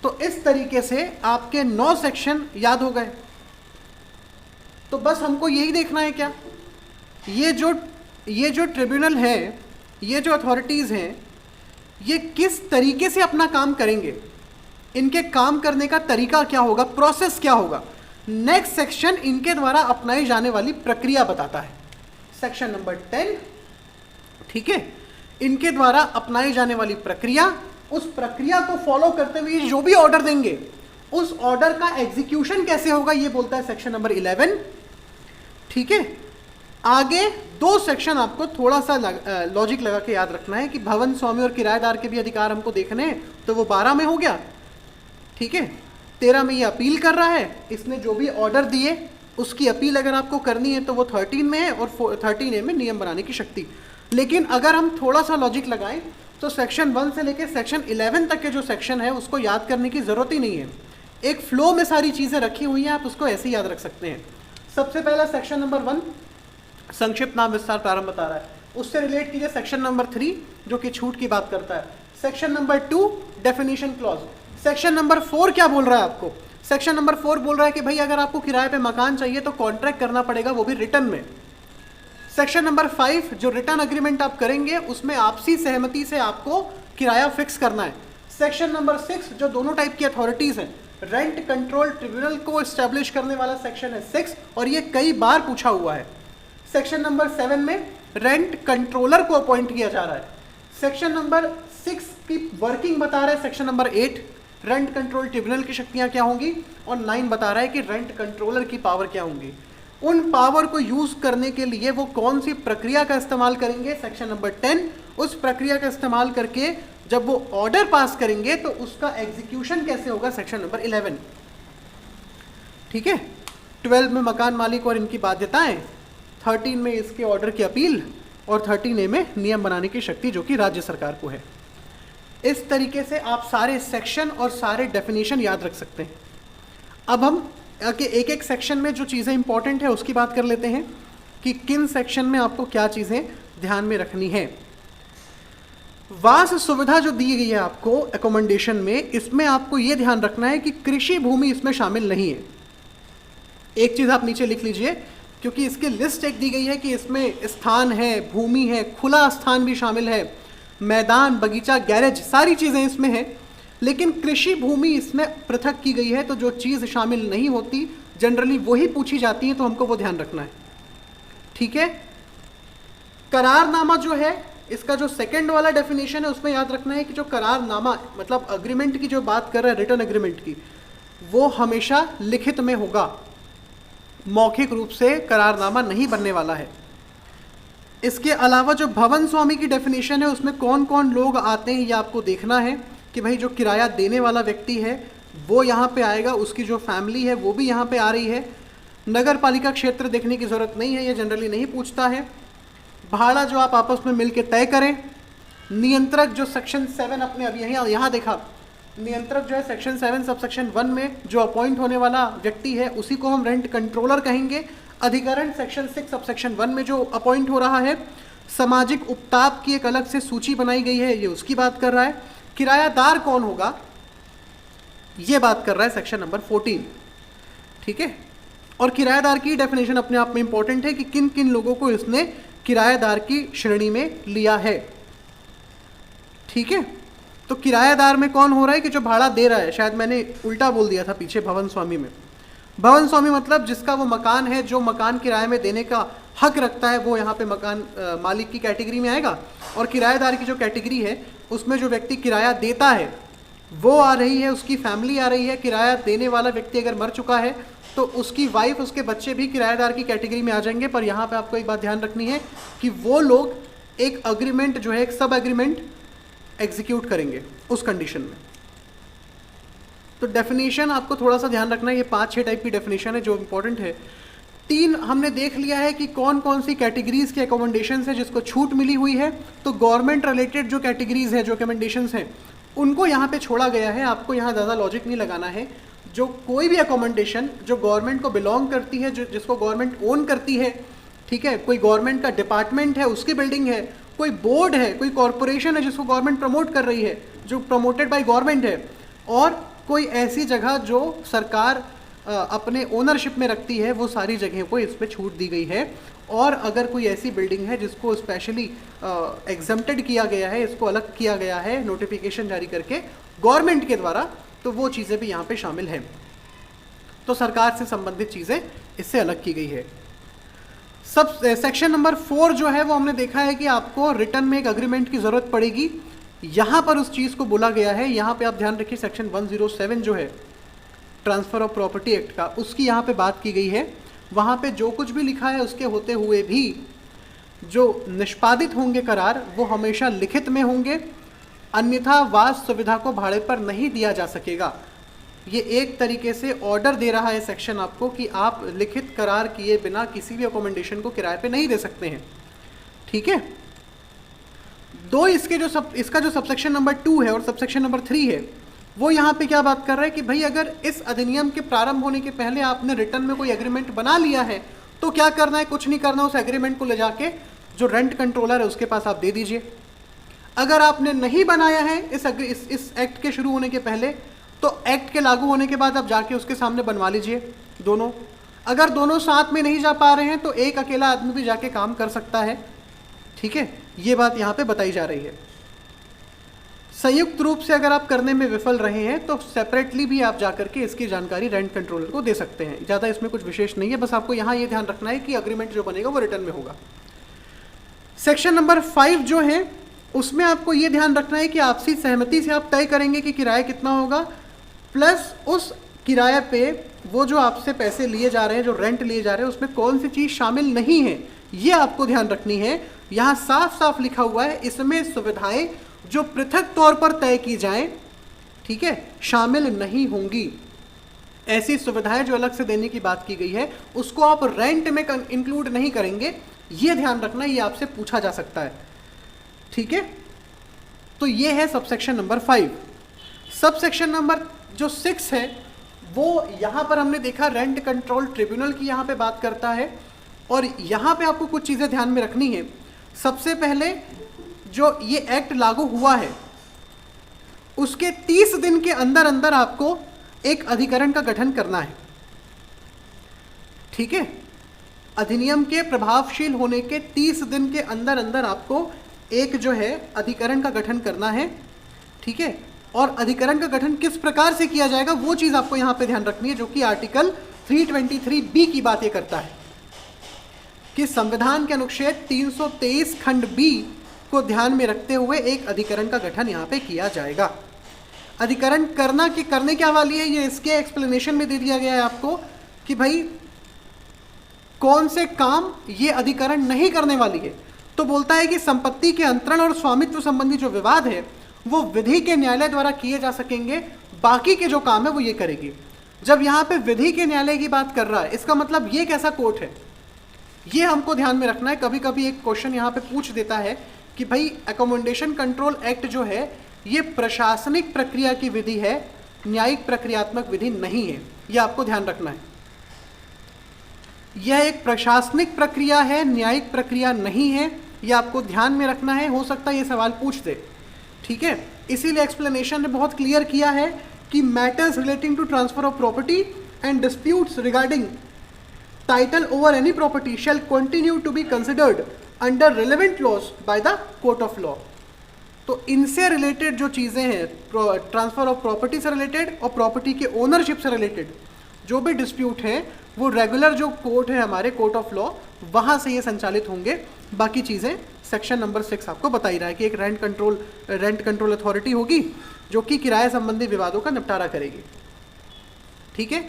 तो इस तरीके से आपके 9 सेक्शन याद हो गए। तो बस हमको यही देखना है क्या, ये जो ट्रिब्यूनल है, ये जो अथॉरिटीज़ हैं, ये किस तरीके से अपना काम करेंगे, इनके काम करने का तरीका क्या होगा, प्रोसेस क्या होगा। नेक्स्ट सेक्शन इनके द्वारा अपनाई जाने वाली प्रक्रिया बताता है, सेक्शन नंबर 10। ठीक है, इनके द्वारा अपनाई जाने वाली प्रक्रिया उस प्रक्रिया को फॉलो करते हुए जो भी ऑर्डर देंगे उस ऑर्डर का एग्जीक्यूशन कैसे होगा, ये बोलता है सेक्शन नंबर 11। ठीक है, आगे दो सेक्शन आपको थोड़ा सा लॉजिक लगा के याद रखना है कि भवन स्वामी और किराएदार के भी अधिकार हमको देखने हैं, तो वो 12 में हो गया। ठीक है, 13 में ये अपील कर रहा है, इसने जो भी ऑर्डर दिए उसकी अपील अगर आपको करनी है तो वो 13 में है, और 13A में नियम बनाने की शक्ति। लेकिन अगर हम थोड़ा सा लॉजिक लगाएं तो सेक्शन 1 से लेकर सेक्शन 11 तक के जो सेक्शन है उसको याद करने की ज़रूरत ही नहीं है, एक फ्लो में सारी चीज़ें रखी हुई हैं, आप उसको ऐसे ही याद रख सकते हैं। सबसे पहला सेक्शन नंबर 1 संक्षिप्त नाम विस्तार प्रारंभ बता रहा है, उससे रिलेट कीजिए सेक्शन नंबर 3 जो कि छूट की बात करता है, section number 2 definition clause, section number 4 क्या बोल रहा है आपको, सेक्शन नंबर 4 बोल रहा है कि भाई अगर आपको किराए पे मकान चाहिए तो कॉन्ट्रैक्ट करना पड़ेगा, वो भी रिटर्न में। सेक्शन नंबर 5 जो रिटर्न एग्रीमेंट आप करेंगे उसमें आपसी सहमति से आपको किराया फिक्स करना है। सेक्शन नंबर 6 जो दोनों टाइप की अथॉरिटीज हैं, रेंट कंट्रोल ट्रिब्यूनल को एस्टेब्लिश करने वाला सेक्शन है 6, और ये कई बार पूछा हुआ है। सेक्शन नंबर 7 में रेंट कंट्रोलर को अपॉइंट किया जा रहा है। सेक्शन नंबर 6 की वर्किंग बता रहा है section number 8, rent control tribunal की शक्तियां क्या होंगी, और 9 बता रहा है कि रेंट कंट्रोलर की पावर क्या होंगी। उन पावर को यूज करने के लिए वो कौन सी प्रक्रिया का इस्तेमाल करेंगे, सेक्शन नंबर 10, उस प्रक्रिया का इस्तेमाल करके जब वो ऑर्डर पास करेंगे तो उसका एग्जीक्यूशन कैसे होगा, सेक्शन नंबर 11। ठीक है, 12 में मकान मालिक और इनकी बाध्यताएं, 13 में इसके ऑर्डर की अपील, और 13A में नियम बनाने की शक्ति जो कि राज्य सरकार को है। इस तरीके से आप सारे सेक्शन और सारे डेफिनेशन याद रख सकते हैं। अब हम एक एक सेक्शन में जो चीज़ें इंपॉर्टेंट है उसकी बात कर लेते हैं कि किन सेक्शन में आपको क्या चीज़ें ध्यान में रखनी है। वास सुविधा जो दी गई है आपको एकोमोडेशन में, इसमें आपको ये ध्यान रखना है कि कृषि भूमि इसमें शामिल नहीं है। एक चीज़ आप नीचे लिख लीजिए, क्योंकि इसकी लिस्ट एक दी गई है कि इसमें स्थान है, भूमि है, खुला स्थान भी शामिल है, मैदान, बगीचा, गैरेज, सारी चीज़ें इसमें हैं, लेकिन कृषि भूमि इसमें पृथक की गई है। तो जो चीज़ शामिल नहीं होती जनरली वही पूछी जाती है, तो हमको वो ध्यान रखना है। ठीक है, करारनामा जो है इसका जो सेकंड वाला डेफिनेशन है उसमें याद रखना है कि जो करारनामा मतलब अग्रीमेंट की जो बात कर रहा है, रिटर्न एग्रीमेंट की, वो हमेशा लिखित में होगा, मौखिक रूप से करारनामा नहीं बनने वाला है। इसके अलावा जो भवन स्वामी की डेफिनेशन है उसमें कौन कौन लोग आते हैं ये आपको देखना है कि भाई जो किराया देने वाला व्यक्ति है वो यहाँ पे आएगा, उसकी जो फैमिली है वो भी यहाँ पे आ रही है। नगर पालिका क्षेत्र देखने की ज़रूरत नहीं है, ये जनरली नहीं पूछता है। भाड़ा जो आप आपस में मिल के तय करें। नियंत्रक जो सेक्शन 7 अपने अभी यहाँ देखा, नियंत्रक जो है सेक्शन 7 सब सेक्शन 1 में जो अपॉइंट होने वाला व्यक्ति है उसी को हम रेंट कंट्रोलर कहेंगे। अधिकरण सेक्शन 6 सब सेक्शन 1 में जो अपॉइंट हो रहा है। सामाजिक उपताप की एक अलग से सूची बनाई गई है, ये उसकी बात कर रहा है। किरायादार कौन होगा ये बात कर रहा है सेक्शन नंबर 14। ठीक है, और किराएदार की डेफिनेशन अपने आप में इंपॉर्टेंट है कि किन किन लोगों को इसने किराएदार की श्रेणी में लिया है। ठीक है, तो किराएदार में कौन हो रहा है कि जो भाड़ा दे रहा है, शायद मैंने उल्टा बोल दिया था पीछे भवन स्वामी में। भवन स्वामी मतलब जिसका वो मकान है, जो मकान किराए में देने का हक रखता है, वो यहाँ पे मकान मालिक की कैटेगरी में आएगा। और किराएदार की जो कैटेगरी है उसमें जो व्यक्ति किराया देता है वो आ रही है, उसकी फैमिली आ रही है। किराया देने वाला व्यक्ति अगर मर चुका है तो उसकी वाइफ, उसके बच्चे भी किराएदार की कैटेगरी में आ जाएंगे। पर यहाँ पे आपको एक बात ध्यान रखनी है कि वो लोग एक अग्रीमेंट जो है, एक सब एग्रीमेंट एग्जीक्यूट करेंगे उस कंडीशन में। तो डेफिनेशन आपको थोड़ा सा ध्यान रखना है, ये 5-6 टाइप की डेफिनेशन है जो इंपॉर्टेंट है। 3 हमने देख लिया है कि कौन कौन सी कैटेगरीज के अकोमोडेशन है जिसको छूट मिली हुई है। तो गवर्नमेंट रिलेटेड जो कैटेगरीज है, जो अकोमोडेशन हैं, उनको यहाँ पे छोड़ा गया है। आपको यहाँ ज़्यादा लॉजिक नहीं लगाना है। जो कोई भी अकोमोडेशन जो गवर्नमेंट को बिलोंग करती है, जो जिसको गवर्नमेंट ओन करती है, ठीक है, कोई गवर्नमेंट का डिपार्टमेंट है उसकी बिल्डिंग है, कोई बोर्ड है, कोई कॉरपोरेशन है जिसको गवर्नमेंट प्रमोट कर रही है, जो प्रमोटेड बाय गवर्नमेंट है, और कोई ऐसी जगह जो सरकार अपने ओनरशिप में रखती है, वो सारी जगह को इस पर छूट दी गई है। और अगर कोई ऐसी बिल्डिंग है जिसको स्पेशली एग्जम्प्टेड किया गया है, इसको अलग किया गया है नोटिफिकेशन जारी करके गवर्नमेंट के द्वारा, तो वो चीज़ें भी यहाँ पे शामिल हैं। तो सरकार से संबंधित चीज़ें इससे अलग की गई है। सब सेक्शन नंबर 4 जो है वो हमने देखा है कि आपको रिटर्न में एक अग्रीमेंट की ज़रूरत पड़ेगी। यहाँ पर उस चीज़ को बोला गया है, यहाँ पे आप ध्यान रखिए सेक्शन 107 जो है ट्रांसफ़र ऑफ प्रॉपर्टी एक्ट का, उसकी यहाँ पे बात की गई है। वहाँ पे जो कुछ भी लिखा है उसके होते हुए भी जो निष्पादित होंगे करार वो हमेशा लिखित में होंगे, अन्यथा वास सुविधा को भाड़े पर नहीं दिया जा सकेगा। ये एक तरीके से ऑर्डर दे रहा है सेक्शन आपको कि आप लिखित करार किए बिना किसी भी अकोमोडेशन को किराए पे नहीं दे सकते हैं। ठीक है, दो इसके जो इसका जो सबसेक्शन नंबर 2 है और सबसेक्शन नंबर 3 है, वो यहाँ पे क्या बात कर रहा है कि भाई अगर इस अधिनियम के प्रारंभ होने के पहले आपने रिटर्न में कोई एग्रीमेंट बना लिया है तो क्या करना है, कुछ नहीं करना, उस एग्रीमेंट को ले जाके जो रेंट कंट्रोलर है उसके पास आप दे दीजिए। अगर आपने नहीं बनाया है इस एक्ट के शुरू होने के पहले, तो एक्ट के लागू होने के बाद आप जाके उसके सामने बनवा लीजिए दोनों। अगर दोनों साथ में नहीं जा पा रहे हैं तो एक अकेला आदमी भी जाके काम कर सकता है। ठीक है, ये बात यहाँ पे बताई जा रही है। संयुक्त रूप से अगर आप करने में विफल रहे हैं तो सेपरेटली भी आप जाकर के इसकी जानकारी रेंट कंट्रोलर को दे सकते हैं। ज़्यादा इसमें कुछ विशेष नहीं है, बस आपको यहाँ ये ध्यान रखना है कि अग्रीमेंट जो बनेगा वो रिटर्न में होगा। सेक्शन नंबर 5 जो है उसमें आपको ये ध्यान रखना है कि आपसी सहमति से आप तय करेंगे कि किराया कितना होगा, प्लस उस किराए पे वो जो आपसे पैसे लिए जा रहे हैं, जो रेंट लिए जा रहे हैं, उसमें कौन सी चीज़ शामिल नहीं है ये आपको ध्यान रखनी है। यहाँ साफ साफ लिखा हुआ है इसमें सुविधाएं जो पृथक तौर पर तय की जाएं, ठीक है, शामिल नहीं होंगी। ऐसी सुविधाएं जो अलग से देने की बात की गई है उसको आप रेंट में इंक्लूड नहीं करेंगे, ये ध्यान रखना, ये आपसे पूछा जा सकता है। ठीक है, तो ये है सबसेक्शन नंबर 5। सबसेक्शन नंबर जो 6 है वो यहाँ पर हमने देखा रेंट कंट्रोल ट्रिब्यूनल की यहाँ पे बात करता है, और यहाँ पे आपको कुछ चीज़ें ध्यान में रखनी है। सबसे पहले जो ये एक्ट लागू हुआ है उसके 30 दिन के अंदर अंदर आपको एक अधिकरण का गठन करना है। ठीक है, अधिनियम के प्रभावशील होने के 30 दिन के अंदर अंदर आपको एक जो है अधिकरण का गठन करना है। ठीक है, और अधिकरण का गठन किस प्रकार से किया जाएगा वो चीज़ आपको यहाँ पे ध्यान रखनी है, जो कि आर्टिकल 323B की बात ये करता है कि संविधान के अनुच्छेद 323 खंड बी को ध्यान में रखते हुए एक अधिकरण का गठन यहाँ पे किया जाएगा। अधिकरण करने क्या वाली है ये इसके एक्सप्लेनेशन में दे दिया गया है आपको कि भाई कौन से काम ये अधिकरण नहीं करने वाली है। तो बोलता है कि संपत्ति के अंतरण और स्वामित्व संबंधी जो विवाद है वो विधि के न्यायालय द्वारा किए जा सकेंगे, बाकी के जो काम है वो ये करेगी। जब यहाँ पे विधि के न्यायालय की बात कर रहा है इसका मतलब ये कैसा कोर्ट है, ये हमको ध्यान में रखना है। कभी कभी एक क्वेश्चन यहाँ पे पूछ देता है कि भाई अकोमोडेशन कंट्रोल एक्ट जो है ये प्रशासनिक प्रक्रिया की विधि है, न्यायिक प्रक्रियात्मक विधि नहीं है, ये आपको ध्यान रखना है। यह एक प्रशासनिक प्रक्रिया है, न्यायिक प्रक्रिया नहीं है, यह आपको ध्यान में रखना है। हो सकता है ये सवाल पूछ दे। ठीक है, इसीलिए एक्सप्लेनेशन ने बहुत क्लियर किया है कि matters relating to transfer of property and disputes regarding title over any property shall continue to be considered under relevant laws by the court of law. तो इनसे रिलेटेड जो चीज़ें हैं, ट्रांसफर ऑफ प्रॉपर्टी से related और property के ownership से related जो भी डिस्प्यूट हैं वो रेगुलर जो कोर्ट है हमारे कोर्ट ऑफ लॉ वहाँ से ये संचालित होंगे। बाकी चीज़ें सेक्शन नंबर 6 आपको बता ही रहा है कि एक रेंट कंट्रोल अथॉरिटी होगी जो कि किराए संबंधी विवादों का निपटारा करेगी। ठीक है,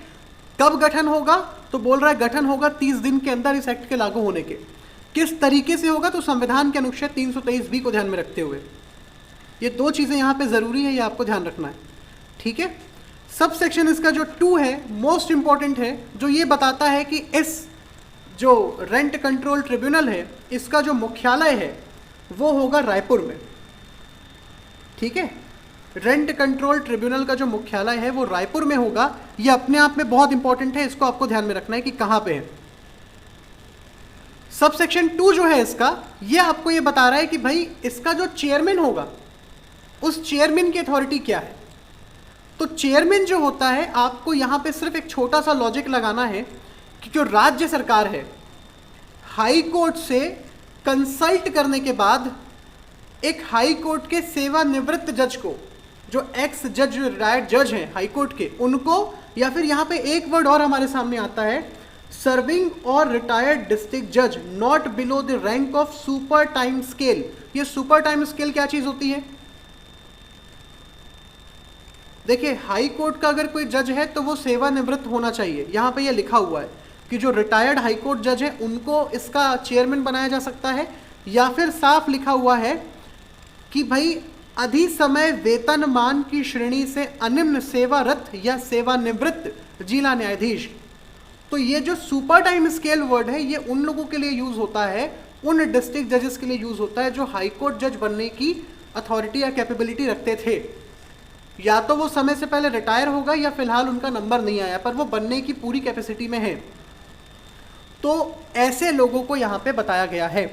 कब गठन होगा, तो बोल रहा है गठन होगा 30 दिन के अंदर इस एक्ट के लागू होने के। किस तरीके से होगा, तो संविधान के अनुच्छेद 323B को ध्यान में रखते हुए। ये दो चीज़ें यहाँ पे ज़रूरी है, ये आपको ध्यान रखना है। ठीक है, सब सेक्शन इसका जो 2 है मोस्ट इंपॉर्टेंट है, जो ये बताता है कि इस जो रेंट कंट्रोल ट्रिब्यूनल है इसका जो मुख्यालय है वो होगा रायपुर में। ठीक है, रेंट कंट्रोल ट्रिब्यूनल का जो मुख्यालय है वो रायपुर में होगा। ये अपने आप में बहुत इंपॉर्टेंट है, इसको आपको ध्यान में रखना है कि कहाँ पे है। सब सेक्शन 2 जो है इसका, ये आपको ये बता रहा है कि भाई इसका जो चेयरमैन होगा उस चेयरमैन की अथॉरिटी क्या है। तो चेयरमैन जो होता है, आपको यहाँ पे सिर्फ एक छोटा सा लॉजिक लगाना है कि जो राज्य सरकार है हाई कोर्ट से कंसल्ट करने के बाद एक हाई कोर्ट के सेवानिवृत्त जज को, जो एक्स जज रिटायर्ड जज हैं हाई कोर्ट के, उनको, या फिर यहाँ पे एक वर्ड और हमारे सामने आता है सर्विंग और रिटायर्ड डिस्ट्रिक्ट जज not below the rank of super time scale. ये सुपर टाइम स्केल क्या चीज़ होती है, देखिए हाई कोर्ट का अगर कोई जज है तो वो सेवानिवृत्त होना चाहिए, यहाँ पे ये लिखा हुआ है कि जो रिटायर्ड हाई कोर्ट जज है उनको इसका चेयरमैन बनाया जा सकता है, या फिर साफ लिखा हुआ है कि भाई अधिसमय वेतनमान की श्रेणी से अनिम्न सेवारत या सेवानिवृत्त जिला न्यायाधीश। तो ये जो सुपर टाइम स्केल वर्ड है ये उन लोगों के लिए यूज होता है, उन डिस्ट्रिक्ट जजेस के लिए यूज होता है जो हाई कोर्ट जज बनने की अथॉरिटी या कैपेबिलिटी रखते थे। या तो वो समय से पहले रिटायर होगा या फिलहाल उनका नंबर नहीं आया पर वो बनने की पूरी कैपेसिटी में है। तो ऐसे लोगों को यहाँ पे बताया गया है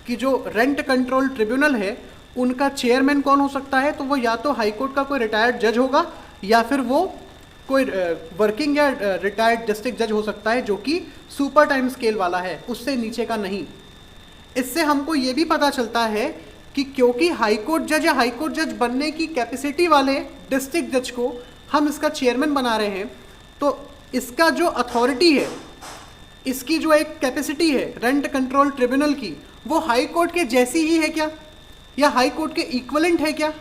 कि जो रेंट कंट्रोल ट्रिब्यूनल है उनका चेयरमैन कौन हो सकता है, तो वो या तो हाई कोर्ट का कोई रिटायर्ड जज होगा या फिर वो कोई वर्किंग या रिटायर्ड डिस्ट्रिक्ट जज हो सकता है जो कि सुपर टाइम स्केल वाला है, उससे नीचे का नहीं। इससे हमको ये भी पता चलता है कि क्योंकि हाई कोर्ट जज या हाई कोर्ट जज बनने की कैपेसिटी वाले डिस्ट्रिक्ट जज को हम इसका चेयरमैन बना रहे हैं, तो इसका जो अथॉरिटी है, इसकी जो एक कैपेसिटी है रेंट कंट्रोल ट्रिब्यूनल की, वो हाई कोर्ट के जैसी ही है क्या या हाई कोर्ट के इक्वलेंट है क्या?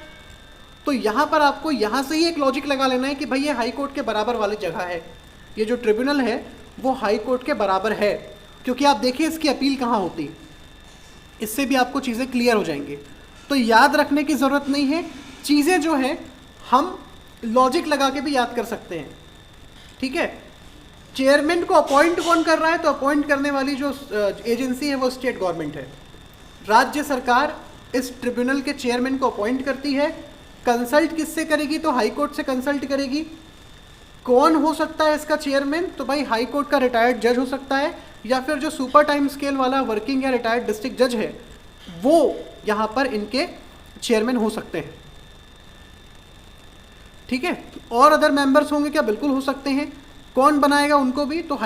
तो यहाँ पर आपको यहाँ से ही एक लॉजिक लगा लेना है कि भाई ये हाई कोर्ट के बराबर वाली जगह है, ये जो ट्रिब्यूनल है वो हाई कोर्ट के बराबर है। क्योंकि आप देखिए इसकी अपील कहाँ होती है, इससे भी आपको चीज़ें क्लियर हो जाएंगी। तो याद रखने की ज़रूरत नहीं है, चीज़ें जो है हम लॉजिक लगा के भी याद कर सकते हैं। ठीक है, चेयरमैन को अपॉइंट कौन कर रहा है, तो अपॉइंट करने वाली जो एजेंसी है वो स्टेट गवर्नमेंट है। राज्य सरकार इस ट्रिब्यूनल के चेयरमैन को अपॉइंट करती है। कंसल्ट किससे करेगी, तो हाई कोर्ट से कंसल्ट करेगी। कौन हो सकता है इसका चेयरमैन, तो भाई हाई कोर्ट का रिटायर्ड जज हो सकता है या फिर जो सुपर टाइम स्केल वाला वर्किंग या रिटायर्ड डिस्ट्रिक्ट जज है वो यहाँ पर इनके चेयरमैन हो सकते हैं। ठीक है, और अदर मेंबर्स होंगे क्या, बिल्कुल हो सकते हैं। कौन बनाएगा उनको भी, तो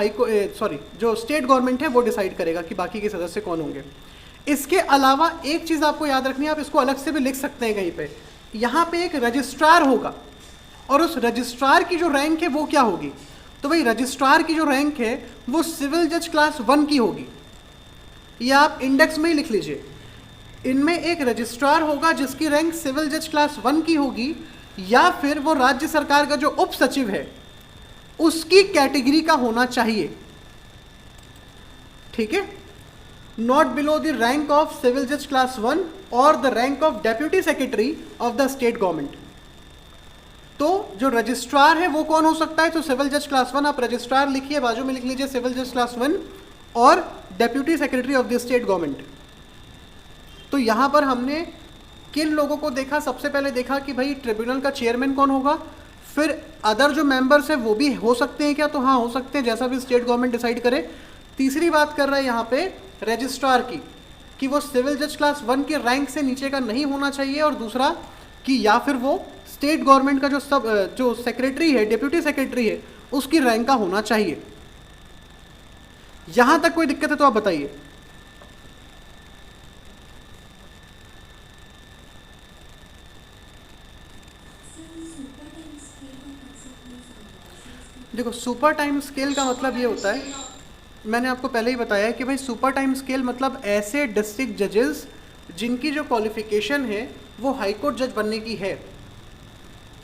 जो स्टेट गवर्नमेंट है वो डिसाइड करेगा कि बाकी के सदस्य कौन होंगे। इसके अलावा एक चीज़ आपको याद रखनी है, आप इसको अलग से भी लिख सकते हैं कहीं पे, यहाँ पे एक रजिस्ट्रार होगा और उस रजिस्ट्रार की जो रैंक है वो क्या होगी, तो भाई रजिस्ट्रार की जो रैंक है वो सिविल जज क्लास 1 की होगी। या आप इंडेक्स में ही लिख लीजिए, इनमें एक रजिस्ट्रार होगा जिसकी रैंक सिविल जज क्लास 1 की होगी, या फिर वो राज्य सरकार का जो उप सचिव है उसकी कैटेगरी का होना चाहिए। ठीक है, not below the rank of civil जज क्लास 1 और the rank of deputy secretary of the state government. तो जो रजिस्ट्रार है वो कौन हो सकता है, तो सिविल जज क्लास 1, आप रजिस्ट्रार लिखिए, बाजू में लिख लीजिए सिविल जज क्लास 1 और deputy secretary of the state government. तो यहाँ पर हमने किन लोगों को देखा, सबसे पहले देखा कि भाई ट्रिब्यूनल का चेयरमैन कौन होगा, फिर अदर जो मेंबर्स हैं वो भी हो सकते हैं क्या, तो हाँ हो सकते हैं, जैसा भी स्टेट गवर्नमेंट डिसाइड करे। तीसरी बात कर रहे हैं यहाँ पे रजिस्ट्रार की, कि वो सिविल जज क्लास 1 के रैंक से नीचे का नहीं होना चाहिए, और दूसरा कि या फिर वो स्टेट गवर्नमेंट का जो सेक्रेटरी है, डेप्यूटी सेक्रेटरी है, उसकी रैंक का होना चाहिए। यहां तक कोई दिक्कत है तो आप बताइए। देखो सुपर टाइम स्केल का मतलब ये होता है, मैंने आपको पहले ही बताया है कि भाई सुपर टाइम स्केल मतलब ऐसे डिस्ट्रिक्ट जजेस जिनकी जो क्वालिफिकेशन है वो हाई कोर्ट जज बनने की है,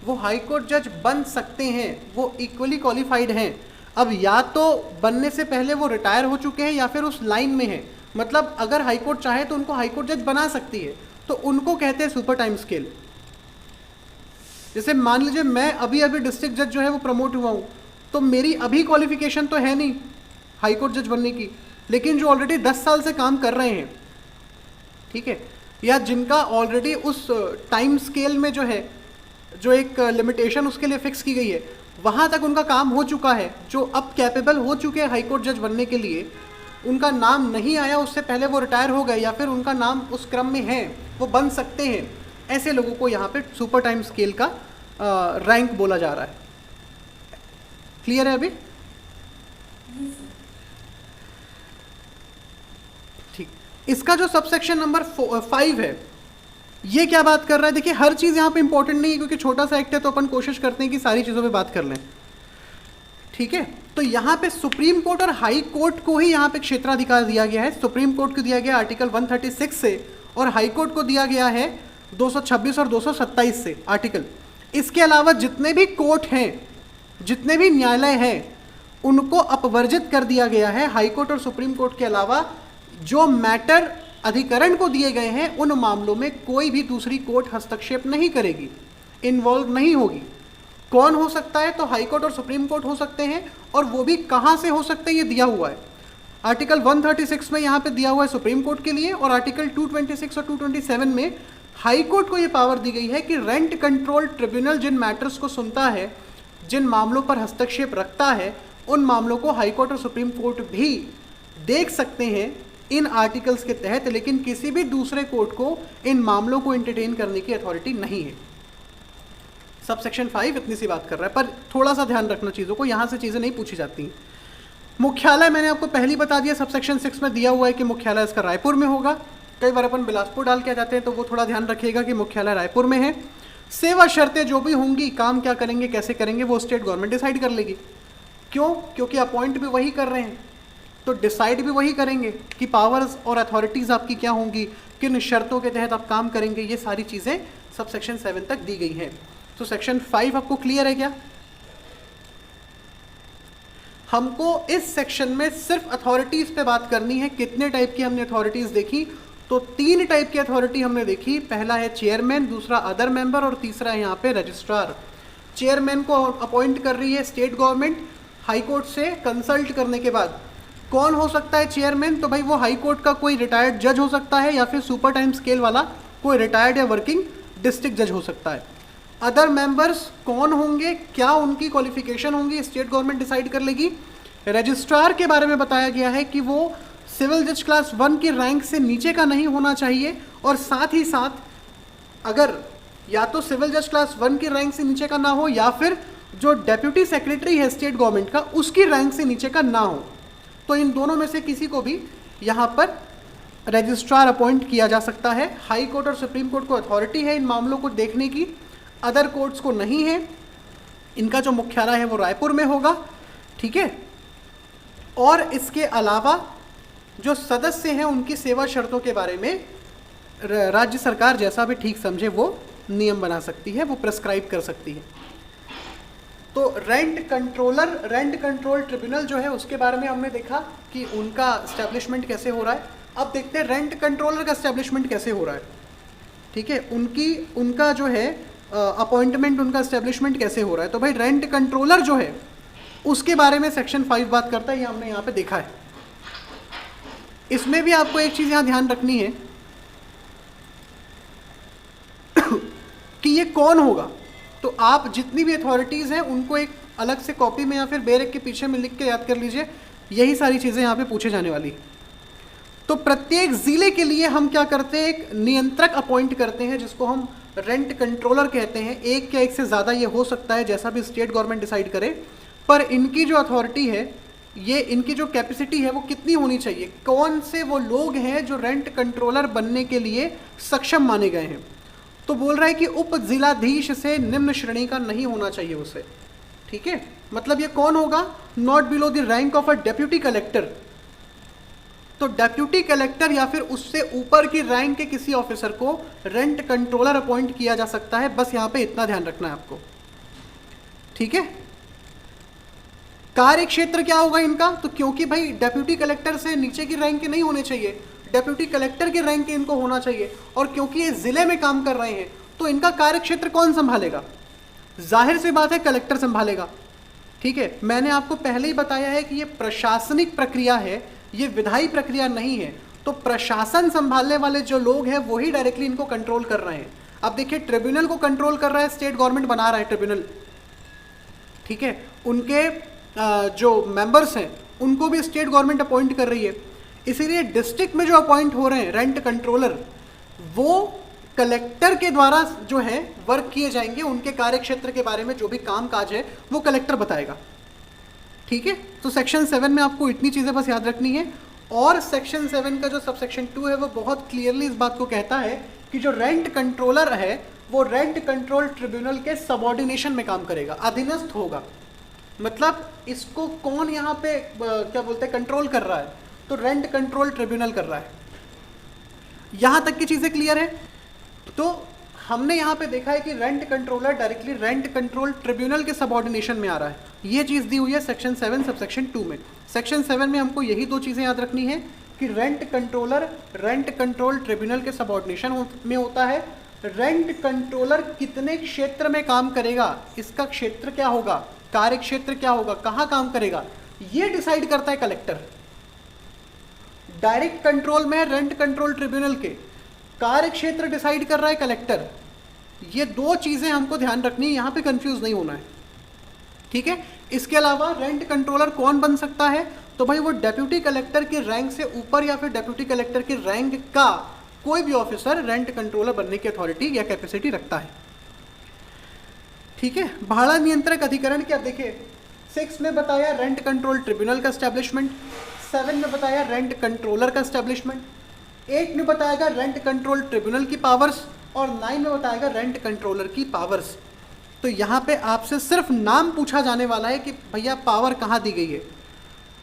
वो हाई कोर्ट जज बन सकते हैं, वो इक्वली क्वालिफाइड हैं। अब या तो बनने से पहले वो रिटायर हो चुके हैं या फिर उस लाइन में हैं, मतलब अगर हाई कोर्ट चाहे तो उनको हाई कोर्ट जज बना सकती है, तो उनको कहते हैं सुपर टाइम स्केल। जैसे मान लीजिए मैं अभी अभी डिस्ट्रिक्ट जज जो है वो प्रमोट हुआ हूँ, तो मेरी अभी क्वालिफिकेशन तो है नहीं हाई कोर्ट जज बनने की, लेकिन जो ऑलरेडी 10 साल से काम कर रहे हैं, ठीक है, या जिनका ऑलरेडी उस टाइम स्केल में जो है जो एक लिमिटेशन उसके लिए फिक्स की गई है वहाँ तक उनका काम हो चुका है, जो अब कैपेबल हो चुके हैं हाई कोर्ट जज बनने के लिए, उनका नाम नहीं आया उससे पहले वो रिटायर हो गए या फिर उनका नाम उस क्रम में है, वो बन सकते हैं, ऐसे लोगों को यहाँ पे सुपर टाइम स्केल का रैंक बोला जा रहा है। क्लियर है अभी? ठीक, इसका जो सबसेक्शन नंबर 5 है ये क्या बात कर रहा है, देखिए हर चीज़ यहाँ पे इंपॉर्टेंट नहीं है क्योंकि छोटा सा एक्ट है, तो अपन कोशिश करते हैं कि सारी चीज़ों पे बात कर लें। ठीक है, तो यहाँ पे सुप्रीम कोर्ट और हाई कोर्ट को ही यहाँ पे क्षेत्राधिकार दिया गया है। सुप्रीम कोर्ट को दिया गया आर्टिकल 136 से और हाई कोर्ट को दिया गया है 226 और 227 से आर्टिकल। इसके अलावा जितने भी कोर्ट हैं, जितने भी न्यायालय हैं, उनको अपवर्जित कर दिया गया है। हाई कोर्ट और सुप्रीम कोर्ट के अलावा जो मैटर अधिकरण को दिए गए हैं, उन मामलों में कोई भी दूसरी कोर्ट हस्तक्षेप नहीं करेगी, इन्वॉल्व नहीं होगी। कौन हो सकता है? तो हाई कोर्ट और सुप्रीम कोर्ट हो सकते हैं, और वो भी कहां से हो सकते हैं ये दिया हुआ है। आर्टिकल 136 में यहाँ पे दिया हुआ है सुप्रीम कोर्ट के लिए, और आर्टिकल 226 और 227 में हाई कोर्ट को ये पावर दी गई है कि रेंट कंट्रोल ट्रिब्यूनल जिन मैटर्स को सुनता है, जिन मामलों पर हस्तक्षेप रखता है, उन मामलों को हाई कोर्ट और सुप्रीम कोर्ट भी देख सकते हैं इन आर्टिकल्स के तहत, लेकिन किसी भी दूसरे कोर्ट को इन मामलों को एंटरटेन करने की अथॉरिटी नहीं है। सब सेक्शन 5 इतनी सी बात कर रहा है, पर थोड़ा सा ध्यान रखना चीज़ों को, यहाँ से चीज़ें नहीं पूछी जाती। मुख्यालय मैंने आपको पहले ही बता दिया, सब सेक्शन 6 में दिया हुआ है कि मुख्यालय इसका रायपुर में होगा। कई बार अपन बिलासपुर डाल के आ जाते हैं, तो वो थोड़ा ध्यान रखिएगा कि मुख्यालय रायपुर में है। सेवा शर्तें जो भी होंगी, काम क्या करेंगे, कैसे करेंगे, वो स्टेट गवर्नमेंट डिसाइड कर लेगी। क्यों? क्योंकि अपॉइंट भी वही कर रहे हैं, तो डिसाइड भी वही करेंगे कि पावर्स और अथॉरिटीज़ आपकी क्या होंगी, किन शर्तों के तहत आप काम करेंगे। ये सारी चीज़ें सब सेक्शन 7 तक दी गई हैं। तो सेक्शन 5 आपको क्लियर है क्या? हमको इस सेक्शन में सिर्फ अथॉरिटीज़ पे बात करनी है। कितने टाइप की हमने अथॉरिटीज़ देखी? तो 3 टाइप की अथॉरिटी हमने देखी। पहला है चेयरमैन, दूसरा अदर मेंबर, और तीसरा है यहाँ पे रजिस्ट्रार। चेयरमैन को अपॉइंट कर रही है स्टेट गवर्नमेंट हाई कोर्ट से कंसल्ट करने के बाद। कौन हो सकता है चेयरमैन? तो भाई वो हाई कोर्ट का कोई रिटायर्ड जज हो सकता है, या फिर सुपर टाइम स्केल वाला कोई रिटायर्ड या वर्किंग डिस्ट्रिक्ट जज हो सकता है। अदर मेंबर्स कौन होंगे, क्या उनकी क्वालिफिकेशन होंगी, स्टेट गवर्नमेंट डिसाइड कर लेगी। रजिस्ट्रार के बारे में बताया गया है कि वो सिविल जज क्लास 1 की रैंक से नीचे का नहीं होना चाहिए, और साथ ही साथ अगर या तो सिविल जज क्लास 1 की रैंक से नीचे का ना हो, या फिर जो डेप्यूटी सेक्रेटरी है स्टेट गवर्नमेंट का, उसकी रैंक से नीचे का ना हो। तो इन दोनों में से किसी को भी यहाँ पर रजिस्ट्रार अपॉइंट किया जा सकता है। हाई कोर्ट और सुप्रीम कोर्ट को अथॉरिटी है इन मामलों को देखने की, अदर कोर्ट्स को नहीं है। इनका जो मुख्यालय है वो रायपुर में होगा, ठीक है। और इसके अलावा जो सदस्य हैं उनकी सेवा शर्तों के बारे में राज्य सरकार जैसा भी ठीक समझे वो नियम बना सकती है, वो प्रेस्क्राइब कर सकती है। तो रेंट कंट्रोल ट्रिब्यूनल जो है उसके बारे में हमने देखा कि उनका एस्टेब्लिशमेंट कैसे हो रहा है। अब देखते हैं रेंट कंट्रोलर का एस्टेब्लिशमेंट कैसे हो रहा है, ठीक है। उनका जो है अपॉइंटमेंट, उनका एस्टेब्लिशमेंट कैसे हो रहा है। तो भाई रेंट कंट्रोलर जो है उसके बारे में सेक्शन 5 बात करता है, ये हमने यहाँ पे देखा है। इसमें भी आपको एक चीज़ यहाँ ध्यान रखनी है कि ये कौन होगा। तो आप जितनी भी अथॉरिटीज़ हैं उनको एक अलग से कॉपी में या फिर बैरक के पीछे में लिख के याद कर लीजिए, यही सारी चीज़ें यहाँ पे पूछे जाने वाली। तो प्रत्येक ज़िले के लिए हम क्या करते हैं, एक नियंत्रक अपॉइंट करते हैं जिसको हम रेंट कंट्रोलर कहते हैं। एक या एक से ज़्यादा ये हो सकता है, जैसा भी स्टेट गवर्नमेंट डिसाइड करे। पर इनकी जो अथॉरिटी है, ये इनकी जो कैपेसिटी है वो कितनी होनी चाहिए, कौन से वो लोग हैं जो रेंट कंट्रोलर बनने के लिए सक्षम माने गए हैं। तो बोल रहा है कि उप जिलाधीश से निम्न श्रेणी का नहीं होना चाहिए उसे, ठीक है। मतलब ये कौन होगा, not below the rank of a deputy collector. तो डेप्यूटी कलेक्टर या फिर उससे ऊपर की रैंक के किसी ऑफिसर को रेंट कंट्रोलर अपॉइंट किया जा सकता है। बस यहाँ पे इतना ध्यान रखना है आपको, ठीक है। कार्य क्षेत्र क्या होगा इनका, तो क्योंकि भाई डेप्यूटी कलेक्टर से नीचे की रैंक के नहीं होने चाहिए, डेप्यूटी कलेक्टर के रैंक के इनको होना चाहिए। और क्योंकि ये जिले में काम कर रहे हैं तो इनका कार्य क्षेत्र कौन संभालेगा, जाहिर सी बात है कलेक्टर संभालेगा, ठीक है। मैंने आपको पहले ही बताया है कि ये प्रशासनिक प्रक्रिया है, ये विधायी प्रक्रिया नहीं है। तो प्रशासन संभालने वाले जो लोग हैं वही डायरेक्टली इनको कंट्रोल कर रहे हैं। अब देखिए ट्रिब्यूनल को कंट्रोल कर रहा है स्टेट गवर्नमेंट, बना रहा है ट्रिब्यूनल, ठीक है। उनके जो मेंबर्स हैं उनको भी स्टेट गवर्नमेंट अपॉइंट कर रही है। इसीलिए डिस्ट्रिक्ट में जो अपॉइंट हो रहे हैं रेंट कंट्रोलर, वो कलेक्टर के द्वारा जो है वर्क किए जाएंगे। उनके कार्य क्षेत्र के बारे में जो भी काम काज है वो कलेक्टर बताएगा, ठीक है। तो सेक्शन 7 में आपको इतनी चीज़ें बस याद रखनी है। और सेक्शन 7 का जो सब सेक्शन 2 है वो बहुत क्लियरली इस बात को कहता है कि जो रेंट कंट्रोलर है वो रेंट कंट्रोल ट्रिब्यूनल के सबऑर्डिनेशन में काम करेगा, अधीनस्थ होगा। मतलब इसको कौन यहाँ पे क्या बोलते हैं कंट्रोल कर रहा है, तो रेंट कंट्रोल ट्रिब्यूनल कर रहा है। यहाँ तक की चीज़ें क्लियर है। तो हमने यहाँ पे देखा है कि rent controller directly rent control tribunal के सबऑर्डिनेशन में आ रहा है। ये चीज़ दी हुई है सेक्शन 7 सबसेक्शन 2 में। सेक्शन 7 में हमको यही दो चीज़ें याद रखनी है कि rent controller rent control tribunal के सबऑर्डिनेशन में होता है। रेंट कंट्रोलर कितने क्षेत्र में काम करेगा, इसका क्षेत्र क्या होगा, कार्य क्षेत्र क्या होगा, कहाँ काम करेगा, ये डिसाइड करता है कलेक्टर। डायरेक्ट कंट्रोल में रेंट कंट्रोल ट्रिब्यूनल के, कार्य क्षेत्र डिसाइड कर रहा है कलेक्टर। ये दो चीजें हमको ध्यान रखनी है, यहां पे कंफ्यूज नहीं होना है, ठीक है। इसके अलावा रेंट कंट्रोलर कौन बन सकता है, तो भाई वो डेप्यूटी कलेक्टर के रैंक से ऊपर या फिर डेप्यूटी कलेक्टर के रैंक का कोई भी ऑफिसर रेंट कंट्रोलर बनने की अथॉरिटी या कैपेसिटी रखता है, ठीक है। भाड़ा नियंत्रक अधिकरण क्या, देखिए 6 में बताया रेंट कंट्रोल ट्रिब्यूनल का एस्टैब्लिशमेंट, 7 में बताया रेंट कंट्रोलर का एस्टैब्लिशमेंट, 8 में बताएगा रेंट कंट्रोल ट्रिब्यूनल की पावर्स और 9 में बताएगा रेंट कंट्रोलर की पावर्स। तो यहाँ पे आपसे सिर्फ नाम पूछा जाने वाला है कि भैया पावर कहाँ दी गई है,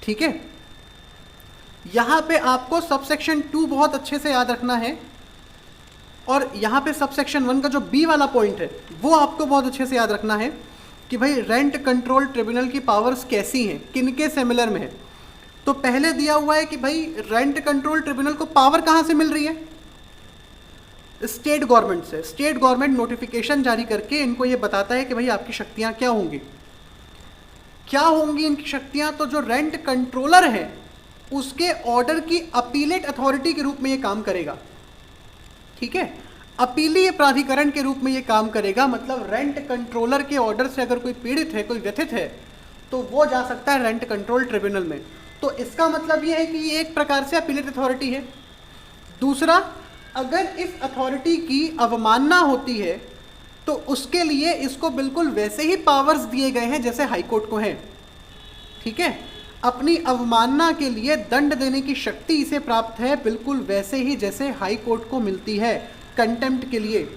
ठीक है। यहाँ पे आपको सबसेक्शन 2 बहुत अच्छे से याद रखना है और यहाँ पे सबसेक्शन 1 का जो बी वाला पॉइंट है वो आपको बहुत अच्छे से याद रखना है कि भाई रेंट कंट्रोल ट्रिब्यूनल की पावर्स कैसी हैं, किनके सिमिलर में है। तो पहले दिया हुआ है कि भाई रेंट कंट्रोल ट्रिब्यूनल को पावर कहाँ से मिल रही है, स्टेट गवर्नमेंट से। स्टेट गवर्नमेंट नोटिफिकेशन जारी करके इनको ये बताता है कि भाई आपकी शक्तियाँ क्या होंगी, क्या होंगी इनकी शक्तियाँ। तो जो रेंट कंट्रोलर है उसके ऑर्डर की अपीलेट अथॉरिटी के रूप में ये काम करेगा, ठीक है। अपीलीय प्राधिकरण के रूप में ये काम करेगा, मतलब रेंट कंट्रोलर के ऑर्डर से अगर कोई पीड़ित है, कोई व्यथित है, तो वो जा सकता है रेंट कंट्रोल ट्रिब्यूनल में। तो इसका मतलब ये है कि ये एक प्रकार से अपीलेट अथॉरिटी है। दूसरा, अगर इस अथॉरिटी की अवमानना होती है तो उसके लिए इसको बिल्कुल वैसे ही पावर्स दिए गए हैं जैसे हाईकोर्ट को हैं, ठीक है। अपनी अवमानना के लिए दंड देने की शक्ति इसे प्राप्त है, बिल्कुल वैसे ही जैसे हाई कोर्ट को मिलती है कंटेम्प्ट के लिए।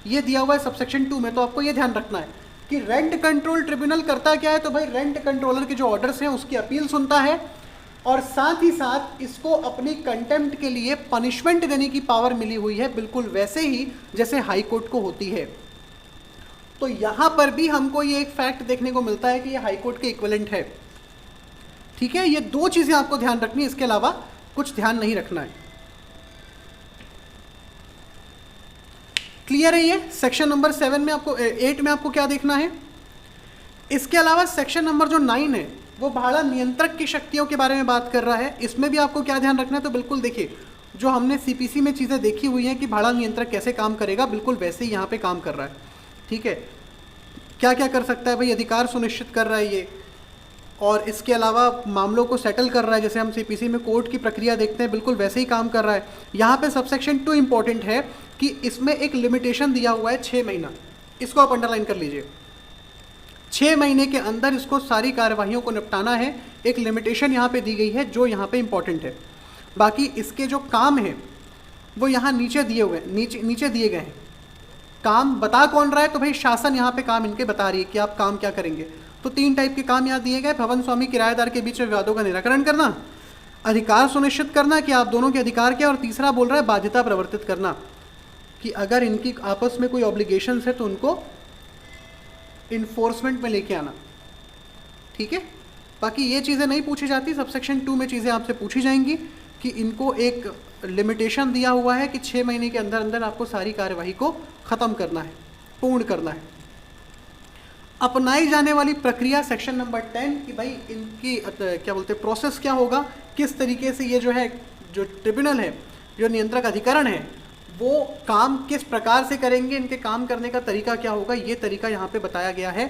ये दिया हुआ है सबसेक्शन 2 में। तो आपको ये ध्यान रखना है कि रेंट कंट्रोल ट्रिब्यूनल करता क्या है, तो भाई रेंट कंट्रोलर के जो ऑर्डर्स हैं उसकी अपील सुनता है और साथ ही साथ इसको अपनी कंटेम्प्ट के लिए पनिशमेंट देने की पावर मिली हुई है, बिल्कुल वैसे ही जैसे हाई कोर्ट को होती है। तो यहाँ पर भी हमको ये एक फैक्ट देखने को मिलता है कि ये हाई कोर्ट के इक्विवेलेंट है, ठीक है। ये दो चीजें आपको ध्यान रखनी है, इसके अलावा कुछ ध्यान नहीं रखना है। क्लियर है ये? सेक्शन नंबर 7 में आपको 8 में आपको क्या देखना है। इसके अलावा सेक्शन नंबर जो 9 है वो भाड़ा नियंत्रक की शक्तियों के बारे में बात कर रहा है। इसमें भी आपको क्या ध्यान रखना है, तो बिल्कुल देखिए जो हमने सीपीसी में चीज़ें देखी हुई हैं कि भाड़ा नियंत्रक कैसे काम करेगा, बिल्कुल वैसे ही यहाँ पे काम कर रहा है, ठीक है। क्या क्या कर सकता है भाई, अधिकार सुनिश्चित कर रहा है ये, और इसके अलावा मामलों को सेटल कर रहा है, जैसे हम सीपीसी में कोर्ट की प्रक्रिया देखते हैं बिल्कुल वैसे ही काम कर रहा है। यहाँ पे सबसेक्शन 2 इंपॉर्टेंट है कि इसमें एक लिमिटेशन दिया हुआ है 6 महीना, इसको आप अंडरलाइन कर लीजिए। 6 महीने के अंदर इसको सारी कार्यवाहियों को निपटाना है, एक लिमिटेशन यहाँ पे दी गई है जो यहाँ पे इंपॉर्टेंट है। बाकी इसके जो काम हैं वो यहाँ नीचे दिए हुए नीचे दिए गए हैं। काम बता कौन रहा है, तो भाई शासन यहाँ पे काम इनके बता रही है कि आप काम क्या करेंगे। तो 3 टाइप के काम यहाँ दिए गए, भवन स्वामी किराएदार के बीच में विवादों का निराकरण करना, अधिकार सुनिश्चित करना कि आप दोनों के अधिकार क्या, और तीसरा बोल रहा है बाध्यता प्रवर्तित करना कि अगर इनकी आपस में कोई ऑब्लिगेशंस है तो उनको इन्फोर्समेंट में लेके आना, ठीक है। बाकी ये चीज़ें नहीं पूछी जाती, सबसेक्शन 2 में चीज़ें आपसे पूछी जाएंगी कि इनको एक लिमिटेशन दिया हुआ है कि 6 महीने के अंदर अंदर आपको सारी कार्यवाही को ख़त्म करना है, पूर्ण करना है। अपनाई जाने वाली प्रक्रिया सेक्शन नंबर 10 कि भाई इनकी क्या बोलते हैं प्रोसेस क्या होगा, किस तरीके से ये जो है जो ट्रिब्यूनल है, जो नियंत्रक अधिकरण है, वो काम किस प्रकार से करेंगे, इनके काम करने का तरीका क्या होगा, ये तरीका यहाँ पे बताया गया है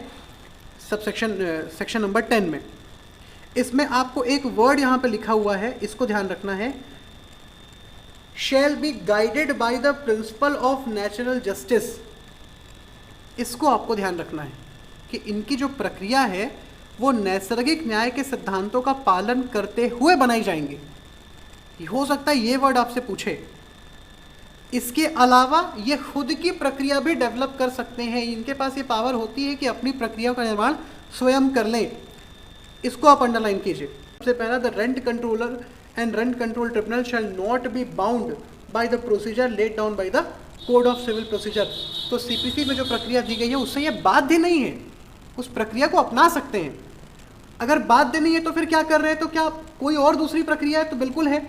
सेक्शन नंबर 10 में। इसमें आपको एक वर्ड यहाँ पे लिखा हुआ है, इसको ध्यान रखना है, shall be guided by the principle of natural justice. इसको आपको ध्यान रखना है कि इनकी जो प्रक्रिया है वो नैसर्गिक न्याय के सिद्धांतों का पालन करते हुए बनाई जाएंगी। हो सकता है ये वर्ड आपसे पूछे। इसके अलावा ये खुद की प्रक्रिया भी डेवलप कर सकते हैं, इनके पास ये पावर होती है कि अपनी प्रक्रिया का निर्माण स्वयं कर लें। इसको आप अंडरलाइन कीजिए। सबसे पहला, the rent controller and rent control tribunal shall not be bound by the procedure laid down by the code of civil procedure, तो सीपीसी में जो प्रक्रिया दी गई है उससे ये बाध्य नहीं है, उस प्रक्रिया को अपना सकते हैं। अगर बाध्य नहीं है तो फिर क्या कर रहे हैं, तो क्या कोई और दूसरी प्रक्रिया है, तो बिल्कुल है।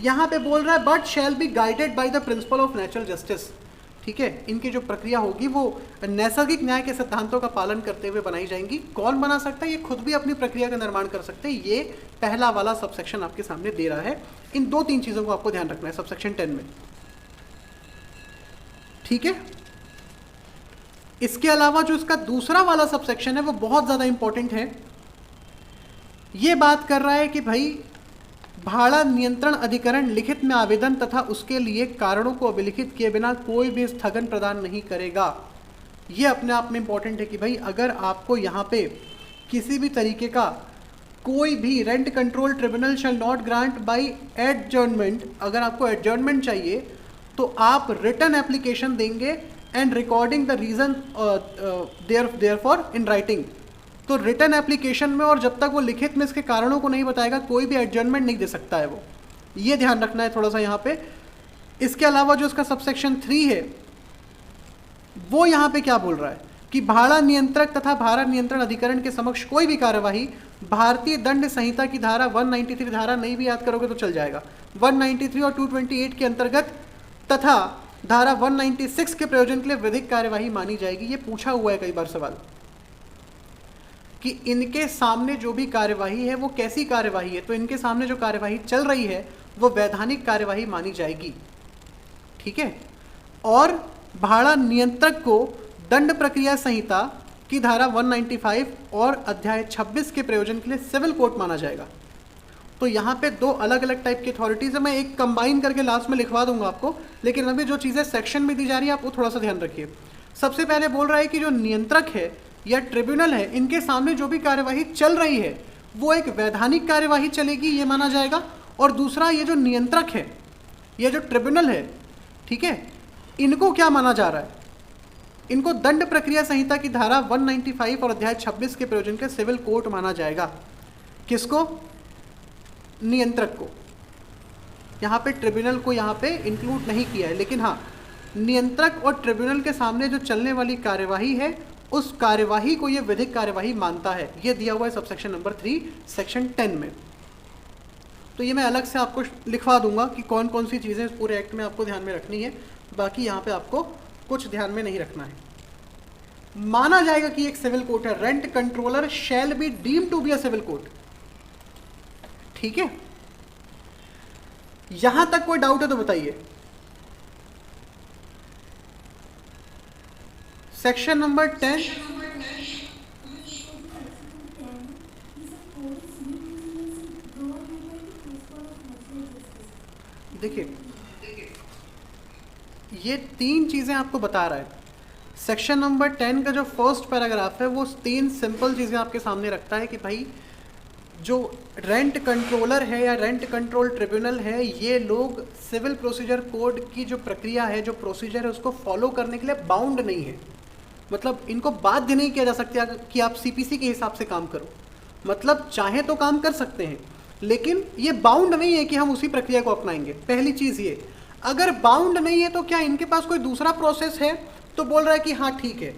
यहाँ पे बोल रहा है but shall be guided by the principle of natural justice, ठीक है। इनकी जो प्रक्रिया होगी वो नैसर्गिक न्याय के सिद्धांतों का पालन करते हुए बनाई जाएंगी। कौन बना सकता है, ये खुद भी अपनी प्रक्रिया का निर्माण कर सकते हैं। ये पहला वाला सबसेक्शन आपके सामने दे रहा है। इन 2-3 चीज़ों को आपको ध्यान रखना है सबसेक्शन 10 में, ठीक है। इसके अलावा जो इसका दूसरा वाला सबसेक्शन है वो बहुत ज़्यादा इंपॉर्टेंट है। ये बात कर रहा है कि भाई भाड़ा नियंत्रण अधिकरण लिखित में आवेदन तथा उसके लिए कारणों को अभिलिखित किए बिना कोई भी स्थगन प्रदान नहीं करेगा। ये अपने आप में इंपॉर्टेंट है कि भाई अगर आपको यहाँ पे किसी भी तरीके का कोई भी rent control tribunal shall not grant by adjournment, अगर आपको एडजर्नमेंट चाहिए तो आप रिटन एप्लीकेशन देंगे and recording the reason therefor in writing. तो रिटन एप्लीकेशन में और जब तक वो लिखित में इसके कारणों को नहीं बताएगा कोई भी एडजर्नमेंट नहीं दे सकता है वो, ये ध्यान रखना है थोड़ा सा यहाँ पे। इसके अलावा जो इसका सबसेक्शन 3 है वो यहाँ पे क्या बोल रहा है कि भाड़ा नियंत्रक तथा भाड़ा नियंत्रण अधिकरण के समक्ष कोई भी कार्यवाही भारतीय दंड संहिता की धारा 193, धारा नहीं भी याद करोगे तो चल जाएगा, 193 और 228 के अंतर्गत तथा धारा 196 के प्रयोजन के लिए विधिक कार्यवाही मानी जाएगी। ये पूछा हुआ है कई बार सवाल कि इनके सामने जो भी कार्यवाही है वो कैसी कार्यवाही है, तो इनके सामने जो कार्यवाही चल रही है वो वैधानिक कार्यवाही मानी जाएगी, ठीक है। और भाड़ा नियंत्रक को दंड प्रक्रिया संहिता की धारा 195 और अध्याय 26 के प्रयोजन के लिए सिविल कोर्ट माना जाएगा। तो यहाँ पे 2 अलग अलग टाइप की अथॉरिटीज़ है, मैं एक कंबाइन करके लास्ट में लिखवा दूंगा आपको, लेकिन अभी जो चीज़ें सेक्शन में दी जा रही है आप वो थोड़ा सा ध्यान रखिए। सबसे पहले बोल रहा है कि जो नियंत्रक है या ट्रिब्यूनल है, इनके सामने जो भी कार्यवाही चल रही है वो एक वैधानिक कार्यवाही चलेगी, ये माना जाएगा। और दूसरा, ये जो नियंत्रक है, ये जो ट्रिब्यूनल है, ठीक है, इनको क्या माना जा रहा है, इनको दंड प्रक्रिया संहिता की धारा 195 और अध्याय 26 के प्रयोजन के सिविल कोर्ट माना जाएगा। किसको, नियंत्रक को। यहाँ पे ट्रिब्यूनल को यहाँ पे इंक्लूड नहीं किया है, लेकिन हाँ नियंत्रक और ट्रिब्यूनल के सामने जो चलने वाली कार्यवाही है उस कार्यवाही को ये विधिक कार्यवाही मानता है। ये दिया हुआ है सबसेक्शन नंबर 3 सेक्शन 10 में। तो ये मैं अलग से आपको लिखवा दूंगा कि कौन कौन सी चीज़ें इस पूरे एक्ट में आपको ध्यान में रखनी है, बाकी यहाँ पे आपको कुछ ध्यान में नहीं रखना है। माना जाएगा कि एक सिविल कोर्ट है, rent controller shall be deemed to be a civil court, ठीक है। यहां तक कोई डाउट है तो बताइए। सेक्शन नंबर 10, देखिए ये 3 चीजें आपको बता रहा है। सेक्शन नंबर 10 का जो फर्स्ट पैराग्राफ है वो 3 सिंपल चीजें आपके सामने रखता है कि भाई जो रेंट कंट्रोलर है या रेंट कंट्रोल ट्रिब्यूनल है, ये लोग सिविल प्रोसीजर कोड की जो प्रक्रिया है, जो प्रोसीजर है, उसको फॉलो करने के लिए बाउंड नहीं है। मतलब इनको बाध्य नहीं किया जा सकता कि आप सीपीसी के हिसाब से काम करो। मतलब चाहे तो काम कर सकते हैं, लेकिन ये बाउंड नहीं है कि हम उसी प्रक्रिया को अपनाएंगे। पहली चीज़ ये, अगर बाउंड नहीं है तो क्या इनके पास कोई दूसरा प्रोसेस है, तो बोल रहा है कि हाँ ठीक है,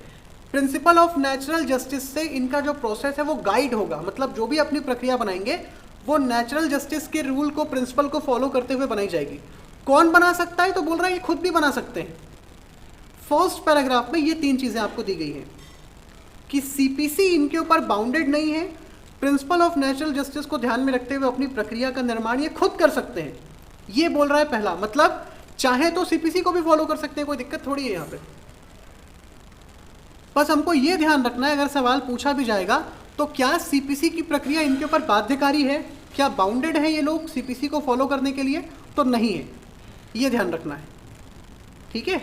प्रिंसिपल ऑफ नेचुरल जस्टिस से इनका जो प्रोसेस है वो गाइड होगा। मतलब जो भी अपनी प्रक्रिया बनाएंगे वो नेचुरल जस्टिस के रूल को, प्रिंसिपल को फॉलो करते हुए बनाई जाएगी। कौन बना सकता है, तो बोल रहा है ये खुद भी बना सकते हैं। फर्स्ट पैराग्राफ में ये 3 चीज़ें आपको दी गई हैं कि सीपीसी इनके ऊपर बाउंडेड नहीं है, प्रिंसिपल ऑफ नेचुरल जस्टिस को ध्यान में रखते हुए अपनी प्रक्रिया का निर्माण ये खुद कर सकते हैं। ये बोल रहा है पहला, मतलब चाहे तो सीपीसी को भी फॉलो कर सकते हैं, कोई दिक्कत थोड़ी है यहाँ पे। बस हमको ये ध्यान रखना है, अगर सवाल पूछा भी जाएगा तो क्या सीपीसी की प्रक्रिया इनके ऊपर बाध्यकारी है, क्या बाउंडेड है ये लोग सीपीसी को फॉलो करने के लिए, तो नहीं है, ये ध्यान रखना है, ठीक है।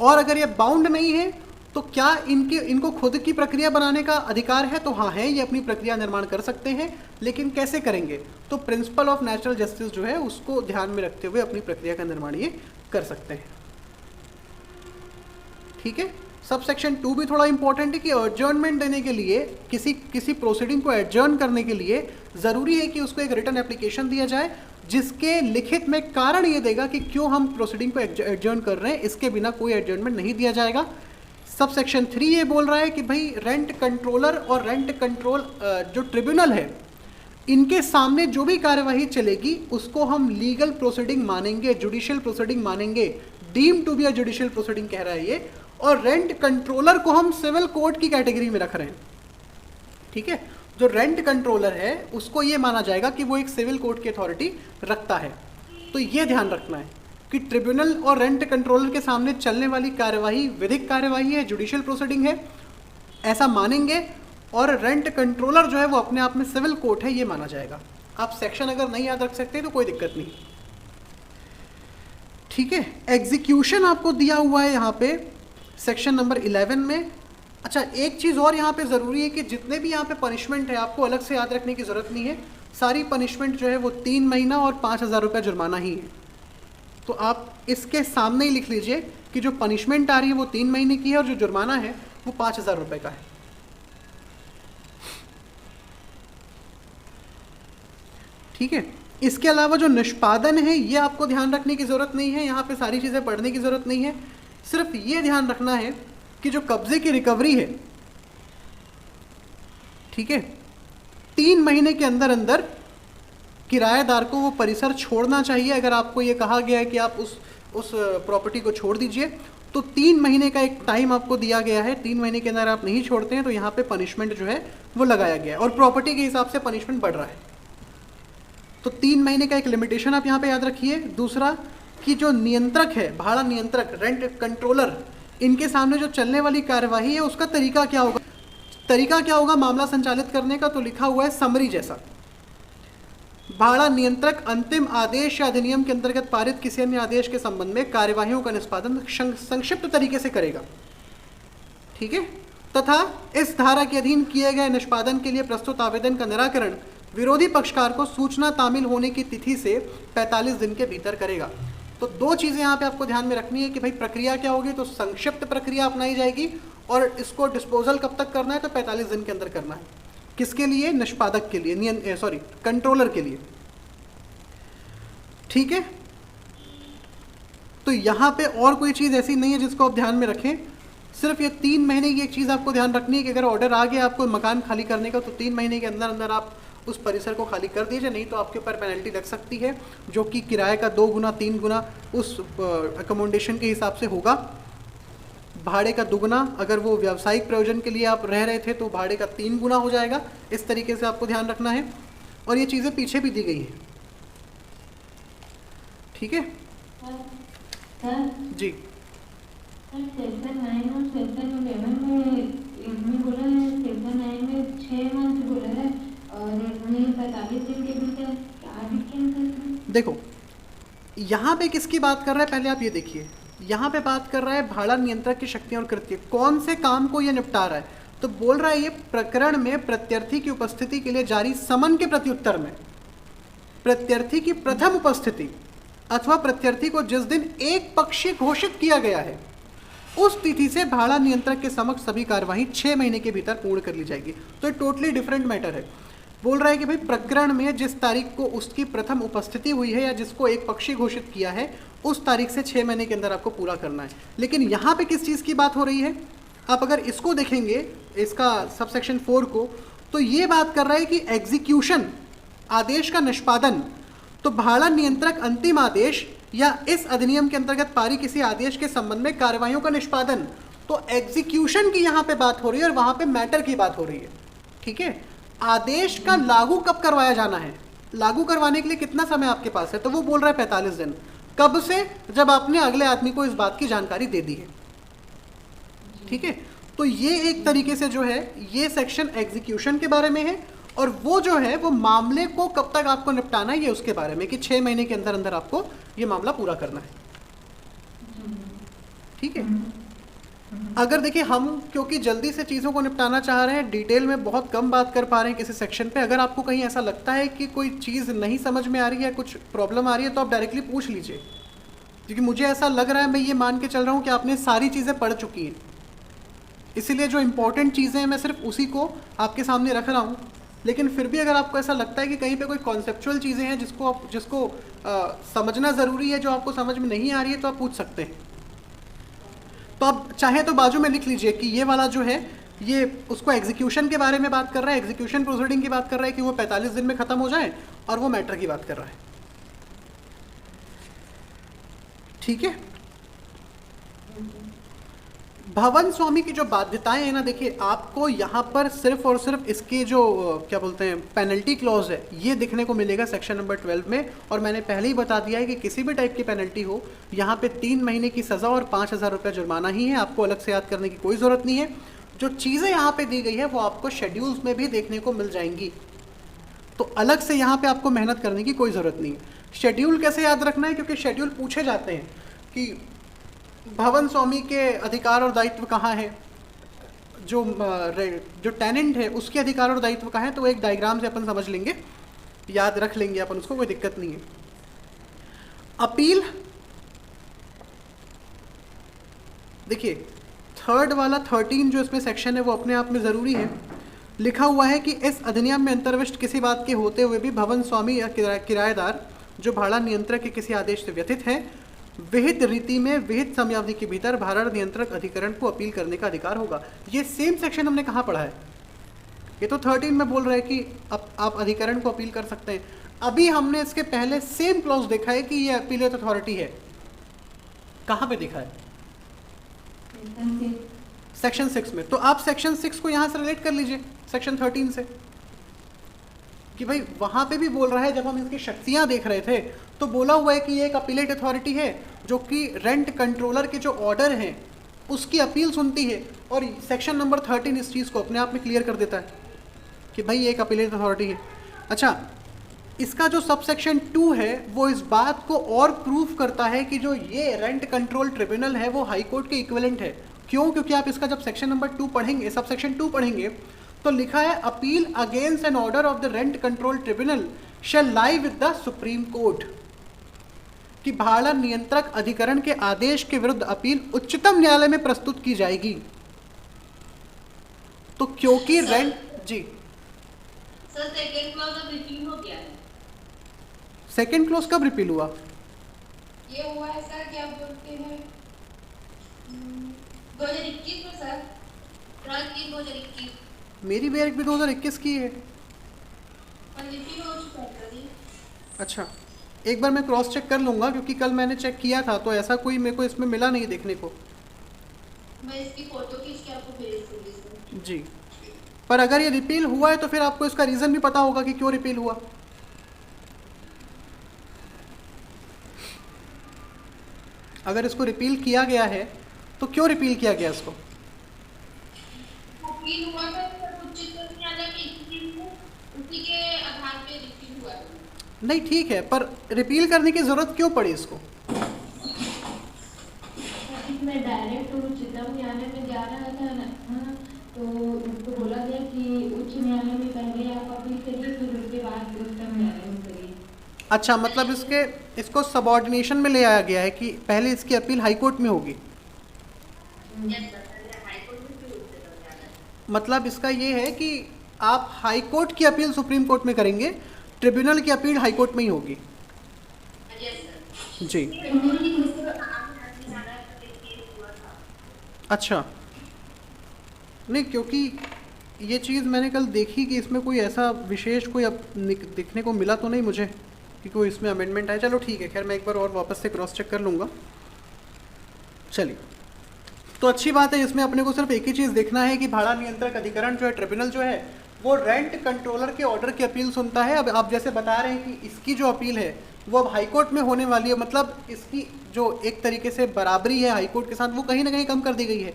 और अगर ये बाउंड नहीं है तो क्या इनको खुद की प्रक्रिया बनाने का अधिकार है, तो हाँ है, ये अपनी प्रक्रिया निर्माण कर सकते हैं। लेकिन कैसे करेंगे, तो प्रिंसिपल ऑफ नेचुरल जस्टिस जो है उसको ध्यान में रखते हुए अपनी प्रक्रिया का निर्माण ये कर सकते हैं, ठीक है। सब सेक्शन 2 भी थोड़ा इंपॉर्टेंट है कि एडजर्नमेंट देने के लिए, किसी प्रोसीडिंग को एडजर्न करने के लिए ज़रूरी है कि उसको एक रिटन एप्लीकेशन दिया जाए जिसके लिखित में कारण ये देगा कि क्यों हम प्रोसीडिंग को एडजर्न कर रहे हैं, इसके बिना कोई एडजर्नमेंट नहीं दिया जाएगा। सब सेक्शन 3 ये बोल रहा है कि भाई रेंट कंट्रोलर और रेंट कंट्रोल जो ट्रिब्यूनल है, इनके सामने जो भी कार्यवाही चलेगी उसको हम लीगल प्रोसीडिंग मानेंगे, जुडिशियल प्रोसीडिंग मानेंगे, deem to be a judicial proceeding कह रहा है ये। और रेंट कंट्रोलर को हम सिविल कोर्ट की कैटेगरी में रख रहे हैं, ठीक है। जो रेंट कंट्रोलर है उसको ये माना जाएगा कि वो एक सिविल कोर्ट की अथॉरिटी रखता है। तो ये ध्यान रखना है कि ट्रिब्यूनल और रेंट कंट्रोलर के सामने चलने वाली कार्यवाही विधिक कार्यवाही है, जुडिशियल प्रोसीडिंग है, ऐसा मानेंगे। और रेंट कंट्रोलर जो है वो अपने आप में सिविल कोर्ट है, ये माना जाएगा। आप सेक्शन अगर नहीं याद रख सकते तो कोई दिक्कत नहीं, ठीक है। एग्जीक्यूशन आपको दिया हुआ है यहाँ पे सेक्शन नंबर 11 में। अच्छा, एक चीज़ और यहाँ पे ज़रूरी है कि जितने भी यहाँ पे पनिशमेंट है आपको अलग से याद रखने की ज़रूरत नहीं है। सारी पनिशमेंट जो है वो 3 महीना और 5,000 रुपये जुर्माना ही है। तो आप इसके सामने ही लिख लीजिए कि जो पनिशमेंट आ रही है वो 3 महीने की है और जो जुर्माना है वो 5,000 रुपये का है, ठीक है। इसके अलावा जो निष्पादन है ये आपको ध्यान रखने की ज़रूरत नहीं है, यहाँ पे सारी चीज़ें पढ़ने की ज़रूरत नहीं है। सिर्फ ये ध्यान रखना है कि जो कब्जे की रिकवरी है, ठीक है, 3 महीने के अंदर अंदर किराएदार को वो परिसर छोड़ना चाहिए। अगर आपको ये कहा गया है कि आप उस प्रॉपर्टी को छोड़ दीजिए तो 3 महीने का एक टाइम आपको दिया गया है। 3 महीने के अंदर आप नहीं छोड़ते हैं तो यहाँ पे पनिशमेंट जो है वो लगाया गया है और प्रॉपर्टी के हिसाब से पनिशमेंट बढ़ रहा है। तो 3 महीने का एक लिमिटेशन आप यहाँ पे याद रखिए। दूसरा कि जो नियंत्रक है, भाड़ा नियंत्रक, रेंट कंट्रोलर, इनके सामने जो चलने वाली कार्यवाही है उसका तरीका क्या होगा। तरीका क्या होगा मामला संचालित करने का, तो लिखा हुआ है समरी जैसा। भाड़ा नियंत्रक अंतिम आदेश या अधिनियम के अंतर्गत पारित किसी अन्य आदेश के संबंध में कार्यवाहियों का निष्पादन संक्षिप्त तरीके से करेगा, ठीक है। तथा इस धारा के अधीन किए गए निष्पादन के लिए प्रस्तुत आवेदन का निराकरण विरोधी पक्षकार को सूचना तामील होने की तिथि से 45 दिन के भीतर करेगा। तो 2 चीज़ें यहाँ पे आपको ध्यान में रखनी है कि भाई प्रक्रिया क्या होगी, तो संक्षिप्त प्रक्रिया अपनाई जाएगी और इसको डिस्पोजल कब तक करना है, तो 45 दिन के अंदर करना है। किसके लिए, निष्पादक के लिए, कंट्रोलर के लिए, ठीक है। तो यहाँ पे और कोई चीज़ ऐसी नहीं है जिसको आप ध्यान में रखें। सिर्फ ये 3 महीने की एक चीज़ आपको ध्यान रखनी है कि अगर ऑर्डर आ गया आपको मकान खाली करने का तो 3 महीने के अंदर अंदर आप उस परिसर को खाली कर दीजिए, नहीं तो आपके ऊपर पेनल्टी लग सकती है जो कि किराए का 2 गुना 3 गुना उस अकोमोडेशन के हिसाब से होगा। भाड़े का 2 गुना, अगर वो व्यावसायिक प्रयोजन के लिए आप रह रहे थे तो भाड़े का 3 गुना हो जाएगा। इस तरीके से आपको ध्यान रखना है और ये चीज़ें पीछे भी दी गई हैं, ठीक है जी। सेक्शन 9 और सेक्शन 11 में बोला है, सेक्शन 9 में 6 मंथ बोला है और 45 दिन के भीतर क्या। देखो यहाँ पे किसकी बात कर रहा है, पहले आप ये देखिए। यहाँ पे बात कर रहा है भाड़ा नियंत्रक की शक्तियाँ और कृत्य, कौन से काम को ये निपटा रहा है। तो बोल रहा है ये प्रकरण में प्रत्यर्थी की उपस्थिति के लिए जारी समन के प्रत्युत्तर में प्रत्यर्थी की प्रथम उपस्थिति अथवा प्रत्यर्थी को जिस दिन एक पक्षीय घोषित किया गया है उस तिथि से भाड़ा नियंत्रक के समक्ष सभी कार्यवाही 6 महीने के भीतर पूर्ण कर ली जाएगी। तो ये टोटली डिफरेंट मैटर है। बोल रहा है कि भाई प्रकरण में जिस तारीख को उसकी प्रथम उपस्थिति हुई है या जिसको एक पक्षी घोषित किया है उस तारीख से 6 महीने के अंदर आपको पूरा करना है। लेकिन यहाँ पे किस चीज़ की बात हो रही है, आप अगर इसको देखेंगे, इसका सबसेक्शन 4 को, तो ये बात कर रहा है कि एग्जीक्यूशन, आदेश का निष्पादन, तो भाड़ा नियंत्रक अंतिम आदेश या इस अधिनियम के अंतर्गत पारित किसी आदेश के संबंध में कार्यवाहियों का निष्पादन, तो एग्जीक्यूशन की यहाँ पे बात हो रही है और वहाँ पे मैटर की बात हो रही है, ठीक है। आदेश का लागू कब करवाया जाना है, लागू करवाने के लिए कितना समय आपके पास है, तो वो बोल रहा है 45 दिन। कब से, जब आपने अगले आदमी को इस बात की जानकारी दे दी है, ठीक है। तो ये एक तरीके से जो है ये सेक्शन एग्जीक्यूशन के बारे में है और वो जो है वो मामले को कब तक आपको निपटाना है ये उसके बारे में कि 6 महीने के अंदर अंदर आपको ये मामला पूरा करना है, ठीक है। अगर देखिए हम क्योंकि जल्दी से चीज़ों को निपटाना चाह रहे हैं, डिटेल में बहुत कम बात कर पा रहे हैं किसी सेक्शन पे, अगर आपको कहीं ऐसा लगता है कि कोई चीज़ नहीं समझ में आ रही है, कुछ प्रॉब्लम आ रही है, तो आप डायरेक्टली पूछ लीजिए, क्योंकि मुझे ऐसा लग रहा है, मैं ये मान के चल रहा हूँ कि आपने सारी चीज़ें पढ़ चुकी हैं, इसीलिए जो इम्पोर्टेंट चीज़ें हैं मैं सिर्फ उसी को आपके सामने रख रहा हूँ लेकिन फिर भी अगर आपको ऐसा लगता है कि कहीं पे कोई कॉन्सेप्चुअल चीज़ें हैं जिसको समझना ज़रूरी है, जो आपको समझ में नहीं आ रही है, तो आप पूछ सकते हैं। तो आप चाहे तो बाजू में लिख लीजिए कि ये वाला जो है ये उसको एग्जीक्यूशन के बारे में बात कर रहा है, एग्जीक्यूशन प्रोसीडिंग की बात कर रहा है कि वो 45 दिन में ख़त्म हो जाए, और वो मैटर की बात कर रहा है। ठीक है। भवन स्वामी की जो बाध्यताएं हैं ना, देखिए आपको यहाँ पर सिर्फ और सिर्फ इसके जो क्या बोलते हैं पेनल्टी क्लॉज है, ये दिखने को मिलेगा सेक्शन नंबर 12 में। और मैंने पहले ही बता दिया है कि किसी भी टाइप की पेनल्टी हो, यहाँ पे 3 महीने की सज़ा और 5,000 रुपये जुर्माना ही है, आपको अलग से याद करने की कोई ज़रूरत नहीं है। जो चीज़ें यहाँ पे दी गई है वो आपको शेड्यूल्स में भी देखने को मिल जाएंगी, तो अलग से यहाँ पे आपको मेहनत करने की कोई ज़रूरत नहीं है। शेड्यूल कैसे याद रखना है, क्योंकि शेड्यूल पूछे जाते हैं कि भवन स्वामी के अधिकार और दायित्व कहाँ है, जो टेनेंट है उसके अधिकार और दायित्व कहाँ है, तो एक डायग्राम से अपन समझ लेंगे, याद रख लेंगे अपन उसको, कोई दिक्कत नहीं है। अपील, देखिए थर्ड वाला 13 जो इसमें सेक्शन है वो अपने आप में ज़रूरी है। लिखा हुआ है कि इस अधिनियम में अंतर्विष्ट किसी बात के होते हुए भी भवन स्वामी या किराएदार जो भाड़ा नियंत्रक के किसी आदेश से व्यथित है, विहित रीति में विहित समयावधि के भीतर भाड़ा नियंत्रक अधिकरण को अपील करने का अधिकार होगा। ये सेम सेक्शन हमने कहाँ पढ़ा है? ये तो 13 में बोल रहा है कि आप अधिकरण को अपील कर सकते हैं। अभी हमने इसके पहले सेम क्लॉज देखा है कि ये अपीलेट अथॉरिटी है। कहाँ पे देखा है? सेक्शन 6 में। तो आप सेक्शन 6 को यहाँ से रिलेट कर लीजिए सेक्शन 13 से, कि भाई वहाँ पे भी बोल रहा है, जब हम इसकी शक्तियाँ देख रहे थे तो बोला हुआ है कि ये एक अपीलेट अथॉरिटी है जो कि रेंट कंट्रोलर के जो ऑर्डर हैं उसकी अपील सुनती है, और सेक्शन नंबर 13 इस चीज़ को अपने आप में क्लियर कर देता है कि भाई ये एक अपीलेट अथॉरिटी है। अच्छा, इसका जो सब सेक्शन 2 है वो इस बात को और प्रूफ करता है कि जो ये रेंट कंट्रोल ट्रिब्यूनल है वो हाई कोर्ट के इक्विवेलेंट है। क्यों? क्योंकि आप इसका जब सेक्शन नंबर 2 पढ़ेंगे, सब सेक्शन 2 पढ़ेंगे, तो लिखा है appeal against an order of the rent control tribunal shall lie with the Supreme Court, कि भाड़ा नियंत्रक अधिकरण के आदेश के विरुद्ध अपील उच्चतम न्यायालय में प्रस्तुत की जाएगी। तो क्योंकि रेंट जी सर सेकंड क्लॉज अब रिपील हो गया है। सेकंड क्लॉज कब रिपील हुआ? ये हुआ है सर, क्या बोलते हैं 2021 में सर, 2021। मेरी बेयर भी 2021 की है। और रिपील हो चुका है सर जी। अच्छा, एक बार मैं क्रॉस चेक कर लूँगा, क्योंकि कल मैंने चेक किया था तो ऐसा कोई मेरे को इसमें मिला नहीं देखने को। मैं इसकी फोटो खींच के आपको भेज दूंगी सर जी, पर अगर ये रिपील हुआ है तो फिर आपको इसका रीज़न भी पता होगा कि क्यों रिपील हुआ। अगर इसको रिपील किया गया है तो क्यों रिपील किया गया इसको? अपील हुआ था सर उच्चतम न्यायालय के उसी के आधार पे रिपील हुआ है। नहीं ठीक है, पर रिपील करने की ज़रूरत क्यों पड़ी इसको? इसमें डायरेक्ट उच्चतम न्यायालय में जा रहा था ना, तो उसको बोला गया कि उच्च न्यायालय में पहले आप अपील करिए, फिर उसके बाद उच्चतम न्यायालय में करिए। अच्छा, मतलब इसको सबऑर्डिनेशन में ले आया गया है कि पहले इसकी अपील हाई कोर्ट में होगी। मतलब इसका ये है कि आप हाई कोर्ट की अपील सुप्रीम कोर्ट में करेंगे, ट्रिब्यूनल की अपील हाई कोर्ट में ही होगी। जी, अच्छा। नहीं, क्योंकि ये चीज़ मैंने कल देखी कि इसमें कोई ऐसा विशेष कोई दिखने को मिला तो नहीं मुझे कि कोई इसमें अमेंडमेंट है। चलो ठीक है, खैर मैं एक बार और वापस से क्रॉस चेक कर लूँगा। चलिए, तो अच्छी बात है। इसमें अपने को सिर्फ एक ही चीज़ देखना है कि भाड़ा नियंत्रक अधिकरण जो है, ट्रिब्यूनल जो है, वो रेंट कंट्रोलर के ऑर्डर की अपील सुनता है। अब आप जैसे बता रहे हैं कि इसकी जो अपील है वो अब हाई कोर्ट में होने वाली है, मतलब इसकी जो एक तरीके से बराबरी है हाई कोर्ट के साथ वो कहीं ना कहीं कम कर दी गई है,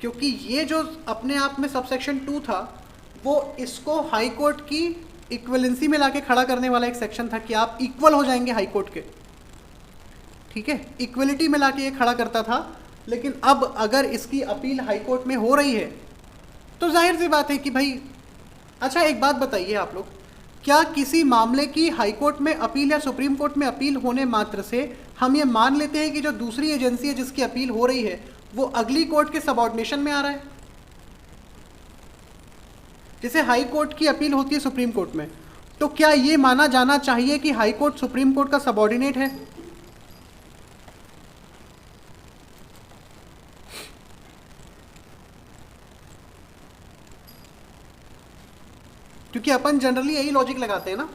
क्योंकि ये जो अपने आप में सबसेक्शन 2 था वो इसको हाई कोर्ट की इक्वलेंसी में लाके खड़ा करने वाला एक सेक्शन था कि आप इक्वल हो जाएंगे हाई कोर्ट के। ठीक है, इक्वलिटी में लाके ये खड़ा करता था। लेकिन अब अगर इसकी अपील हाई कोर्ट में हो रही है तो जाहिर सी बात है कि भाई, अच्छा एक बात बताइए आप लोग, क्या किसी मामले की हाई कोर्ट में अपील या सुप्रीम कोर्ट में अपील होने मात्र से हम ये मान लेते हैं कि जो दूसरी एजेंसी है जिसकी अपील हो रही है वो अगली कोर्ट के सबऑर्डिनेशन में आ रहा है? जैसे हाई कोर्ट की अपील होती है सुप्रीम कोर्ट में, तो क्या ये माना जाना चाहिए कि हाई कोर्ट सुप्रीम कोर्ट का सबऑर्डिनेट है? क्योंकि अपन जनरली यही लॉजिक लगाते हैं ना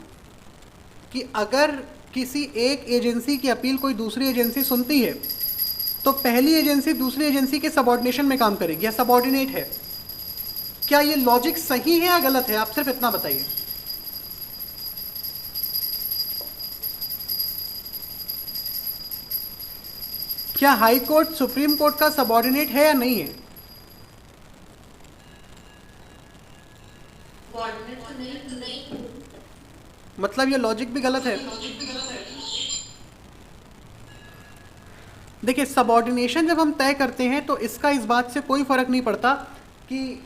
कि अगर किसी एक एजेंसी की अपील कोई दूसरी एजेंसी सुनती है तो पहली एजेंसी दूसरी एजेंसी के सबऑर्डिनेशन में काम करेगी या सबऑर्डिनेट है। क्या ये लॉजिक सही है या गलत है? आप सिर्फ इतना बताइए। क्या हाई कोर्ट सुप्रीम कोर्ट का सबऑर्डिनेट है या नहीं है? मतलब ये लॉजिक भी गलत है। देखिए, सबऑर्डिनेशन जब हम तय करते हैं तो इसका इस बात से कोई फर्क नहीं पड़ता कि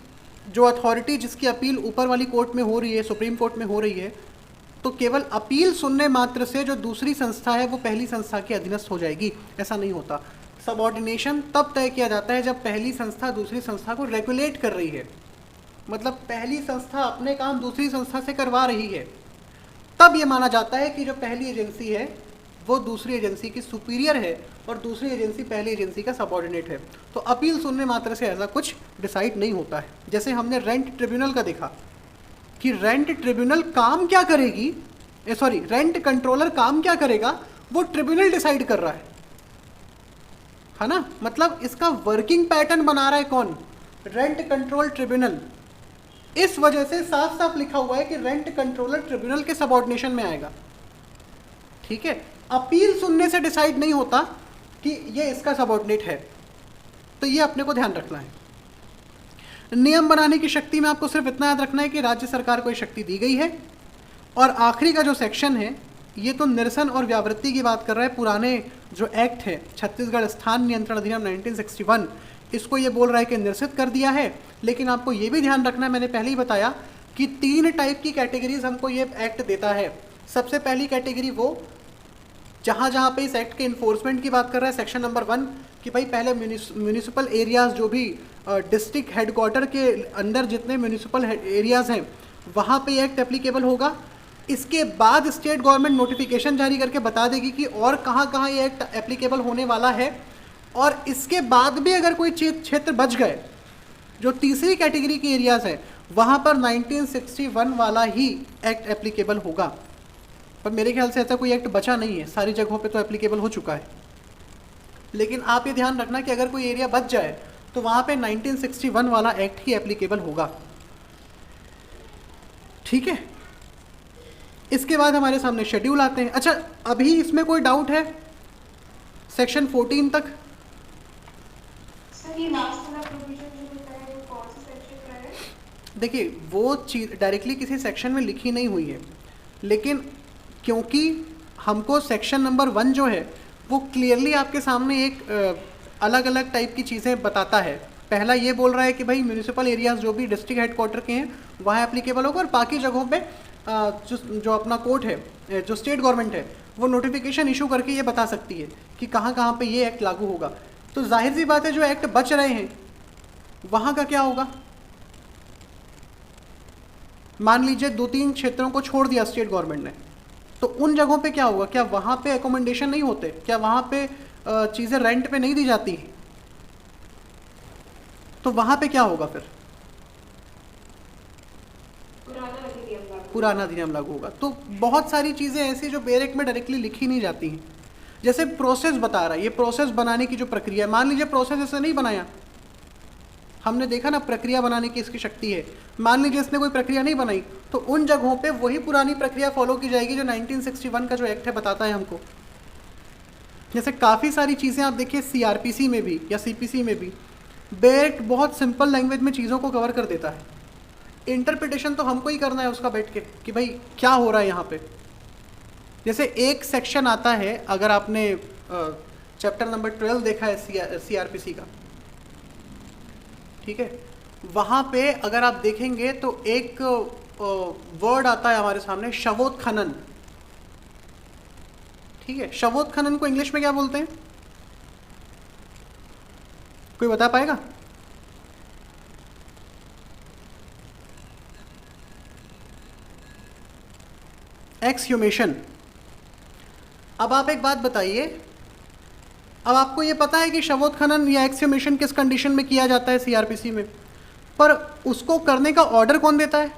जो अथॉरिटी जिसकी अपील ऊपर वाली कोर्ट में हो रही है, सुप्रीम कोर्ट में हो रही है, तो केवल अपील सुनने मात्र से जो दूसरी संस्था है वो पहली संस्था के अधीनस्थ हो जाएगी, ऐसा नहीं होता। सबऑर्डिनेशन तब तय किया जाता है जब पहली संस्था दूसरी संस्था को रेगुलेट कर रही है, मतलब पहली संस्था अपने काम दूसरी संस्था से करवा रही है, तब ये माना जाता है कि जो पहली एजेंसी है वो दूसरी एजेंसी की सुपीरियर है और दूसरी एजेंसी पहली एजेंसी का सबऑर्डिनेट है। तो अपील सुनने मात्र से ऐसा कुछ डिसाइड नहीं होता है। जैसे हमने रेंट ट्रिब्यूनल का देखा कि रेंट ट्रिब्यूनल काम क्या करेगी, रेंट कंट्रोलर काम क्या करेगा वो ट्रिब्यूनल डिसाइड कर रहा है ना। मतलब इसका वर्किंग पैटर्न बना रहा है कौन? Rent control tribunal. इस वजह से साफ साफ लिखा हुआ है कि रेंट कंट्रोलर ट्रिब्यूनल के सबऑर्डिनेशन में आएगा। ठीक है, अपील सुनने से डिसाइड नहीं होता कि ये इसका सबऑर्डिनेट है, तो ये अपने को ध्यान रखना है। नियम बनाने की शक्ति में आपको सिर्फ इतना याद रखना है कि राज्य सरकार को ये शक्ति दी गई है। और आखिरी का जो सेक्शन है ये तो निरसन और व्यावृत्ति की बात कर रहा है। पुराने जो एक्ट है छत्तीसगढ़ स्थान नियंत्रण अधिनियम 1961, इसको ये बोल रहा है कि निरसित कर दिया है। लेकिन आपको ये भी ध्यान रखना है, मैंने पहले ही बताया कि 3 टाइप की कैटेगरीज हमको ये एक्ट देता है। सबसे पहली कैटेगरी वो जहाँ जहाँ पे इस एक्ट के इन्फोर्समेंट की बात कर रहा है, सेक्शन नंबर 1, कि भाई पहले म्यूनिसिपल एरियाज़ जो भी डिस्ट्रिक्ट हेडक्वार्टर के अंदर जितने म्यूनिसिपल एरियाज़ हैं वहाँ पे एक्ट एप्लीकेबल होगा। इसके बाद स्टेट गवर्नमेंट नोटिफिकेशन जारी करके बता देगी कि और कहाँ कहाँ ये एक्ट एप्लीकेबल होने वाला है। और इसके बाद भी अगर कोई क्षेत्र बच गए, जो तीसरी कैटेगरी के एरियाज़ हैं, वहाँ पर 1961 वाला ही एक्ट एप्लीकेबल होगा। पर मेरे ख्याल से ऐसा कोई एक्ट बचा नहीं है, सारी जगहों पे तो एप्लीकेबल हो चुका है। लेकिन आप ये ध्यान रखना कि अगर कोई एरिया बच जाए तो वहाँ पे 1961 वाला एक्ट ही एप्लीकेबल होगा। ठीक है, इसके बाद हमारे सामने शेड्यूल आते हैं। अच्छा, अभी इसमें कोई डाउट है सेक्शन 14 तक? सर, ये लास्ट वाला प्रोविजन जो बताया वो कौन सा सेक्शन का है? देखिए, वो चीज़ डायरेक्टली किसी सेक्शन में लिखी नहीं हुई है, लेकिन क्योंकि हमको सेक्शन नंबर 1 जो है वो क्लियरली आपके सामने एक अलग अलग टाइप की चीज़ें बताता है। पहला ये बोल रहा है कि भाई म्यूनिसिपल एरियाज़ जो भी डिस्ट्रिक्ट हेडक्वार्टर के हैं वहाँ एप्लीकेबल होगा, और बाकी जगहों पे जो अपना कोर्ट है, जो स्टेट गवर्नमेंट है, वो नोटिफिकेशन इशू करके ये बता सकती है कि कहाँ कहाँ पे ये एक्ट लागू होगा। तो जाहिर सी बात है जो एक्ट बच रहे हैं वहाँ का क्या होगा? मान लीजिए 2-3 क्षेत्रों को छोड़ दिया स्टेट गवर्नमेंट ने, तो उन जगहों पे क्या होगा? क्या वहाँ पे एकोमोडेशन नहीं होते? क्या वहाँ पे चीज़ें रेंट पे नहीं दी जाती? तो वहाँ पे क्या होगा फिर? पुराना अधिनियम लागू होगा। तो बहुत सारी चीज़ें ऐसी जो बेरेक में डायरेक्टली लिखी नहीं जाती हैं। जैसे प्रोसेस बता रहा है, ये प्रोसेस बनाने की जो प्रक्रिया है, मान लीजिए प्रोसेस ऐसे नहीं बनाया, हमने देखा ना प्रक्रिया बनाने की इसकी शक्ति है। मान लीजिए इसने कोई प्रक्रिया नहीं बनाई, तो उन जगहों पे वही पुरानी प्रक्रिया फॉलो की जाएगी जो 1961 का जो एक्ट है बताता है हमको। जैसे काफ़ी सारी चीज़ें आप देखिए CRPC में भी या CPC में भी बेट बहुत सिंपल लैंग्वेज में चीज़ों को कवर कर देता है। इंटरप्रिटेशन तो हमको ही करना है उसका बैठ के कि भाई क्या हो रहा है यहाँ पे। जैसे एक सेक्शन आता है, अगर आपने चैप्टर नंबर 12 देखा है CRPC का, ठीक है, वहाँ पे अगर आप देखेंगे तो एक वर्ड आता है हमारे सामने, शवोत्खनन। ठीक है, शवोत्खनन को इंग्लिश में क्या बोलते हैं? कोई बता पाएगा? एक्सह्यूमेशन। अब आप एक बात बताइए, अब आपको ये पता है कि शवोत्खनन या एक्सह्यूमेशन किस कंडीशन में किया जाता है सीआरपीसी में, पर उसको करने का ऑर्डर कौन देता है?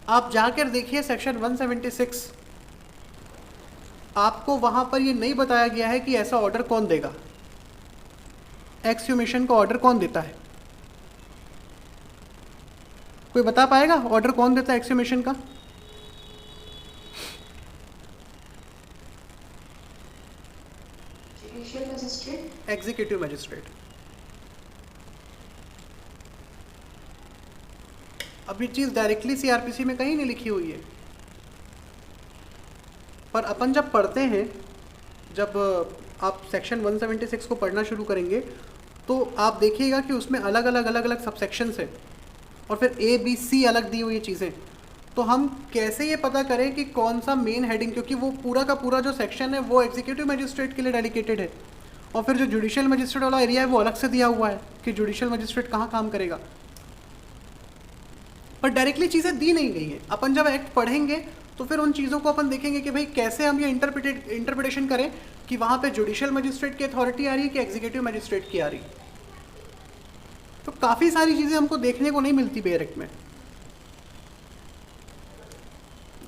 आप जाकर देखिए सेक्शन 176, आपको वहां पर ये नहीं बताया गया है कि ऐसा ऑर्डर कौन देगा, एक्सह्यूमेशन का ऑर्डर कौन देता है। कोई बता पाएगा ऑर्डर कौन देता है एक्सह्यूमेशन का? Judicial magistrate. Executive magistrate. अब ये चीज़ डायरेक्टली सीआरपीसी में कहीं नहीं लिखी हुई है, पर अपन जब पढ़ते हैं, जब आप सेक्शन 176 को पढ़ना शुरू करेंगे तो आप देखिएगा कि उसमें अलग अलग सबसेक्शंस है और फिर ए बी सी अलग दी हुई है चीज़ें। तो हम कैसे ये पता करें कि कौन सा मेन हेडिंग, क्योंकि वो पूरा का पूरा जो सेक्शन है वो एग्जीक्यूटिव मजिस्ट्रेट के लिए डेडिकेटेड है, और फिर जो जुडिशियल मजिस्ट्रेट वाला एरिया है वो अलग से दिया हुआ है कि जुडिशियल मजिस्ट्रेट कहाँ काम करेगा। पर डायरेक्टली चीज़ें दी नहीं गई हैं। अपन जब एक्ट पढ़ेंगे तो फिर उन चीज़ों को अपन देखेंगे कि भाई कैसे हम ये इंटरप्रिटेशन करें कि वहाँ पे जुडिशियल मजिस्ट्रेट की अथॉरिटी आ रही है कि एग्जीक्यूटिव मजिस्ट्रेट की आ रही। तो काफ़ी सारी चीज़ें हमको देखने को नहीं मिलती बेयर एक्ट में।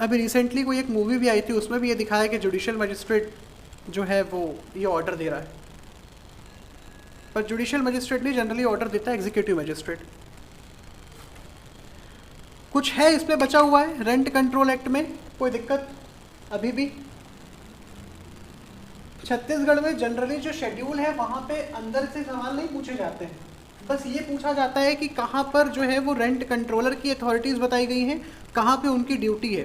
अभी रिसेंटली कोई एक मूवी भी आई थी, उसमें भी ये दिखाया कि जुडिशियल मजिस्ट्रेट जो है वो ये ऑर्डर दे रहा है, पर जुडिशियल मजिस्ट्रेट नहीं, जनरली ऑर्डर देता है एग्जीक्यूटिव मजिस्ट्रेट। कुछ है इसमें बचा हुआ है रेंट कंट्रोल एक्ट में, कोई दिक्कत अभी भी? छत्तीसगढ़ में जनरली जो शेड्यूल है वहाँ पे अंदर से सवाल नहीं पूछे जाते हैं, बस ये पूछा जाता है कि कहाँ पर जो है वो रेंट कंट्रोलर की अथॉरिटीज़ बताई गई हैं, कहाँ पे उनकी ड्यूटी है,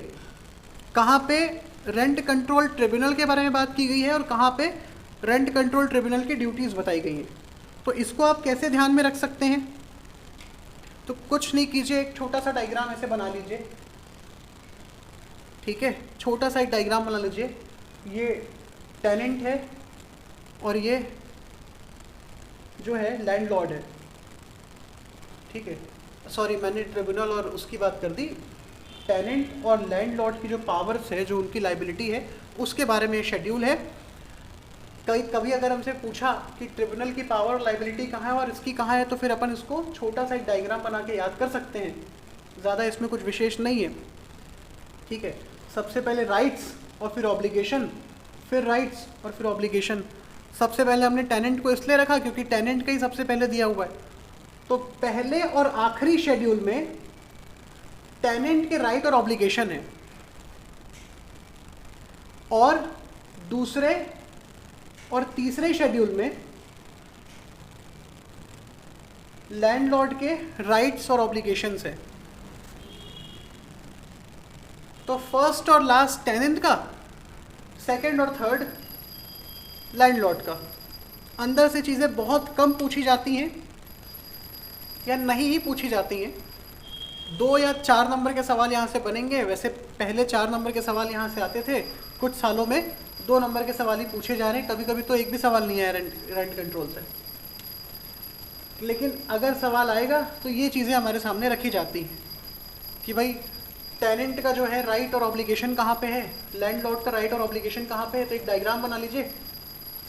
कहाँ पे रेंट कंट्रोल ट्रिब्यूनल के बारे में बात की गई है और कहाँ पे रेंट कंट्रोल ट्रिब्यूनल की ड्यूटीज़ बताई गई हैं। तो इसको आप कैसे ध्यान में रख सकते हैं? तो कुछ नहीं कीजिए, एक छोटा सा डायग्राम ऐसे बना लीजिए, ठीक है, छोटा सा एक डायग्राम बना लीजिए। ये टेनेंट है और ये जो है लैंडलॉर्ड है, ठीक है, सॉरी मैंने ट्रिब्यूनल और उसकी बात कर दी। टेनेंट और लैंडलॉर्ड की जो पावर्स है, जो उनकी लाइबिलिटी है, उसके बारे में शेड्यूल है। कभी अगर हमसे पूछा कि ट्रिब्यूनल की पावर और लाइबिलिटी कहाँ है और इसकी कहाँ है, तो फिर अपन इसको छोटा सा एक डायग्राम बना के याद कर सकते हैं, ज़्यादा इसमें कुछ विशेष नहीं है, ठीक है। सबसे पहले राइट्स और फिर ऑब्लिगेशन, फिर राइट्स और फिर ऑब्लिगेशन। सबसे पहले हमने टेनेंट को इसलिए रखा क्योंकि टेनेंट का ही सबसे पहले दिया हुआ है। तो पहले और आखिरी शेड्यूल में टेनेंट के राइट और ऑब्लिगेशन है, और दूसरे और तीसरे शेड्यूल में लैंडलॉर्ड के राइट्स और ऑब्लिगेशंस है। तो फर्स्ट और लास्ट टेनेंट का, सेकंड और थर्ड लैंडलॉर्ड का। अंदर से चीज़ें बहुत कम पूछी जाती हैं या नहीं ही पूछी जाती हैं। 2 या 4 नंबर के सवाल यहाँ से बनेंगे, वैसे पहले 4 नंबर के सवाल यहाँ से आते थे, कुछ सालों में 2 नंबर के सवाल ही पूछे जा रहे हैं, कभी कभी तो एक भी सवाल नहीं आया रेंट कंट्रोल से। लेकिन अगर सवाल आएगा तो ये चीज़ें हमारे सामने रखी जाती हैं कि भाई टेनेंट का जो है राइट और ऑब्लिगेशन कहाँ पे है, लैंडलॉर्ड का राइट और ऑब्लिगेशन कहाँ पे है। तो एक डायग्राम बना लीजिए,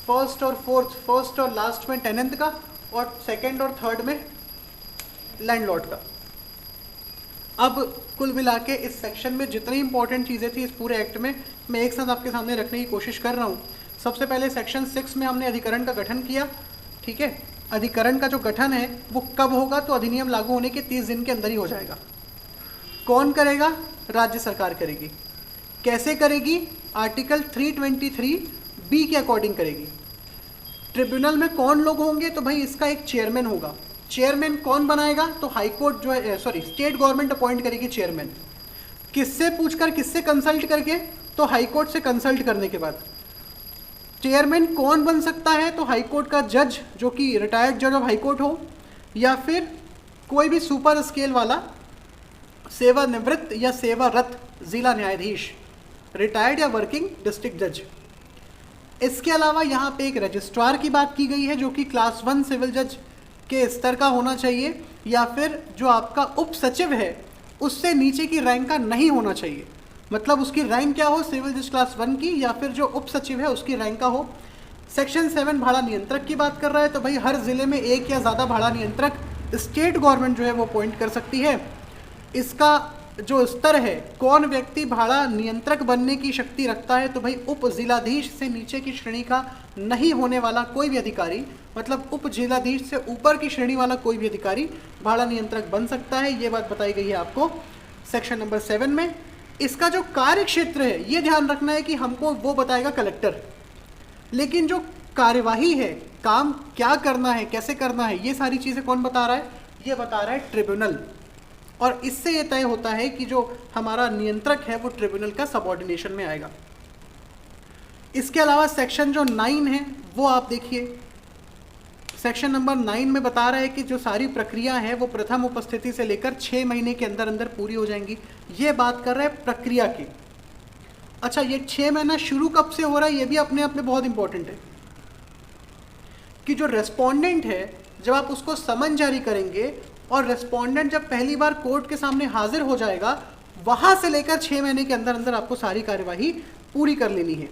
फर्स्ट और फोर्थ, फर्स्ट और लास्ट में टेनेंट का और सेकंड और थर्ड में लैंडलॉर्ड का। अब कुल मिला के इस सेक्शन में जितनी इंपॉर्टेंट चीज़ें थी इस पूरे एक्ट में, मैं एक साथ आपके सामने रखने की कोशिश कर रहा हूँ। सबसे पहले सेक्शन 6 में हमने अधिकरण का गठन किया, ठीक है। अधिकरण का जो गठन है वो कब होगा, तो अधिनियम लागू होने के 30 दिन के अंदर ही हो जाएगा। कौन करेगा? राज्य सरकार करेगी। कैसे करेगी? आर्टिकल 323B के अकॉर्डिंग करेगी। ट्रिब्यूनल में कौन लोग होंगे, तो भाई इसका एक चेयरमैन होगा। चेयरमैन कौन बनाएगा, तो हाई कोर्ट जो है, सॉरी स्टेट गवर्नमेंट अपॉइंट करेगी चेयरमैन। किससे पूछकर, किससे कंसल्ट करके, तो हाई कोर्ट से कंसल्ट करने के बाद। चेयरमैन कौन बन सकता है, तो हाई कोर्ट का जज जो कि रिटायर्ड जज ऑफ हाई कोर्ट हो, या फिर कोई भी सुपर स्केल वाला सेवानिवृत्त या सेवारत जिला न्यायाधीश, रिटायर्ड या वर्किंग डिस्ट्रिक्ट जज। इसके अलावा यहाँ पे एक रजिस्ट्रार की बात की गई है जो कि क्लास 1 सिविल जज के स्तर का होना चाहिए, या फिर जो आपका उप सचिव है उससे नीचे की रैंक का नहीं होना चाहिए। मतलब उसकी रैंक क्या हो, सिविल जज क्लास 1 की, या फिर जो उप सचिव है उसकी रैंक का हो। सेक्शन 7 भाड़ा नियंत्रक की बात कर रहा है, तो भाई हर जिले में एक या ज़्यादा भाड़ा नियंत्रक स्टेट गवर्नमेंट जो है वो अपॉइंट कर सकती है। इसका जो स्तर है, कौन व्यक्ति भाड़ा नियंत्रक बनने की शक्ति रखता है, तो भाई उप जिलाधीश से नीचे की श्रेणी का नहीं होने वाला कोई भी अधिकारी, मतलब उप जिलाधीश से ऊपर की श्रेणी वाला कोई भी अधिकारी भाड़ा नियंत्रक बन सकता है। ये बात बताई गई है आपको सेक्शन नंबर 7 में। इसका जो कार्य क्षेत्र है ये ध्यान रखना है कि हमको वो बताएगा कलेक्टर, लेकिन जो कार्यवाही है, काम क्या करना है, कैसे करना है, ये सारी चीज़ें कौन बता रहा है, ये बता रहा है ट्रिब्यूनल। और इससे ये तय होता है कि जो हमारा नियंत्रक है वो ट्रिब्यूनल का सबऑर्डिनेशन में आएगा। इसके अलावा सेक्शन जो 9 है वो आप देखिए, सेक्शन नंबर 9 में बता रहा है कि जो सारी प्रक्रिया है वो प्रथम उपस्थिति से लेकर 6 महीने के अंदर अंदर पूरी हो जाएंगी। ये बात कर रहे हैं प्रक्रिया की। अच्छा, ये 6 महीना शुरू कब से हो रहा है, ये भी अपने आप में बहुत इंपॉर्टेंट है कि जो रेस्पोंडेंट है जब आप उसको समन जारी करेंगे और रेस्पोंडेंट जब पहली बार कोर्ट के सामने हाजिर हो जाएगा, वहाँ से लेकर 6 महीने के अंदर अंदर आपको सारी कार्यवाही पूरी कर लेनी है।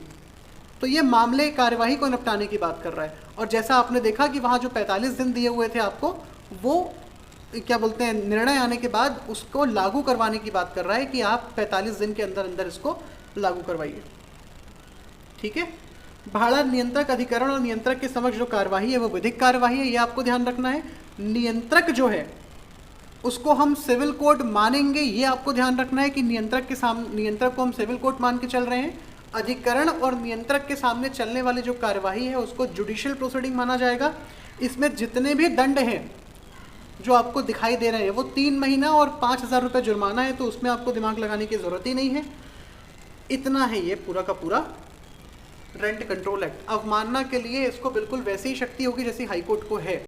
तो ये मामले कार्यवाही को निपटाने की बात कर रहा है। और जैसा आपने देखा कि वहाँ जो 45 दिन दिए हुए थे आपको, वो क्या बोलते हैं, निर्णय आने के बाद उसको लागू करवाने की बात कर रहा है कि आप 45 दिन के अंदर अंदर इसको लागू करवाइए। ठीक है। भाड़ा नियंत्रक अधिकरण और नियंत्रक के समक्ष जो कार्यवाही है वो विधिक कार्यवाही है, ये आपको ध्यान रखना है। नियंत्रक जो है उसको हम सिविल कोर्ट मानेंगे, ये आपको ध्यान रखना है कि नियंत्रक के सामने, नियंत्रक को हम सिविल कोर्ट मान के चल रहे हैं। अधिकरण और नियंत्रक के सामने चलने वाली जो कार्यवाही है उसको जुडिशियल प्रोसीडिंग माना जाएगा। इसमें जितने भी दंड हैं जो आपको दिखाई दे रहे हैं वो 3 महीना और 5,000 रुपये जुर्माना है, तो उसमें आपको दिमाग लगाने की ज़रूरत ही नहीं है। इतना है ये पूरा का पूरा रेंट कंट्रोल एक्ट। अवमानना के लिए इसको बिल्कुल वैसी ही शक्ति होगी जैसी हाईकोर्ट को है।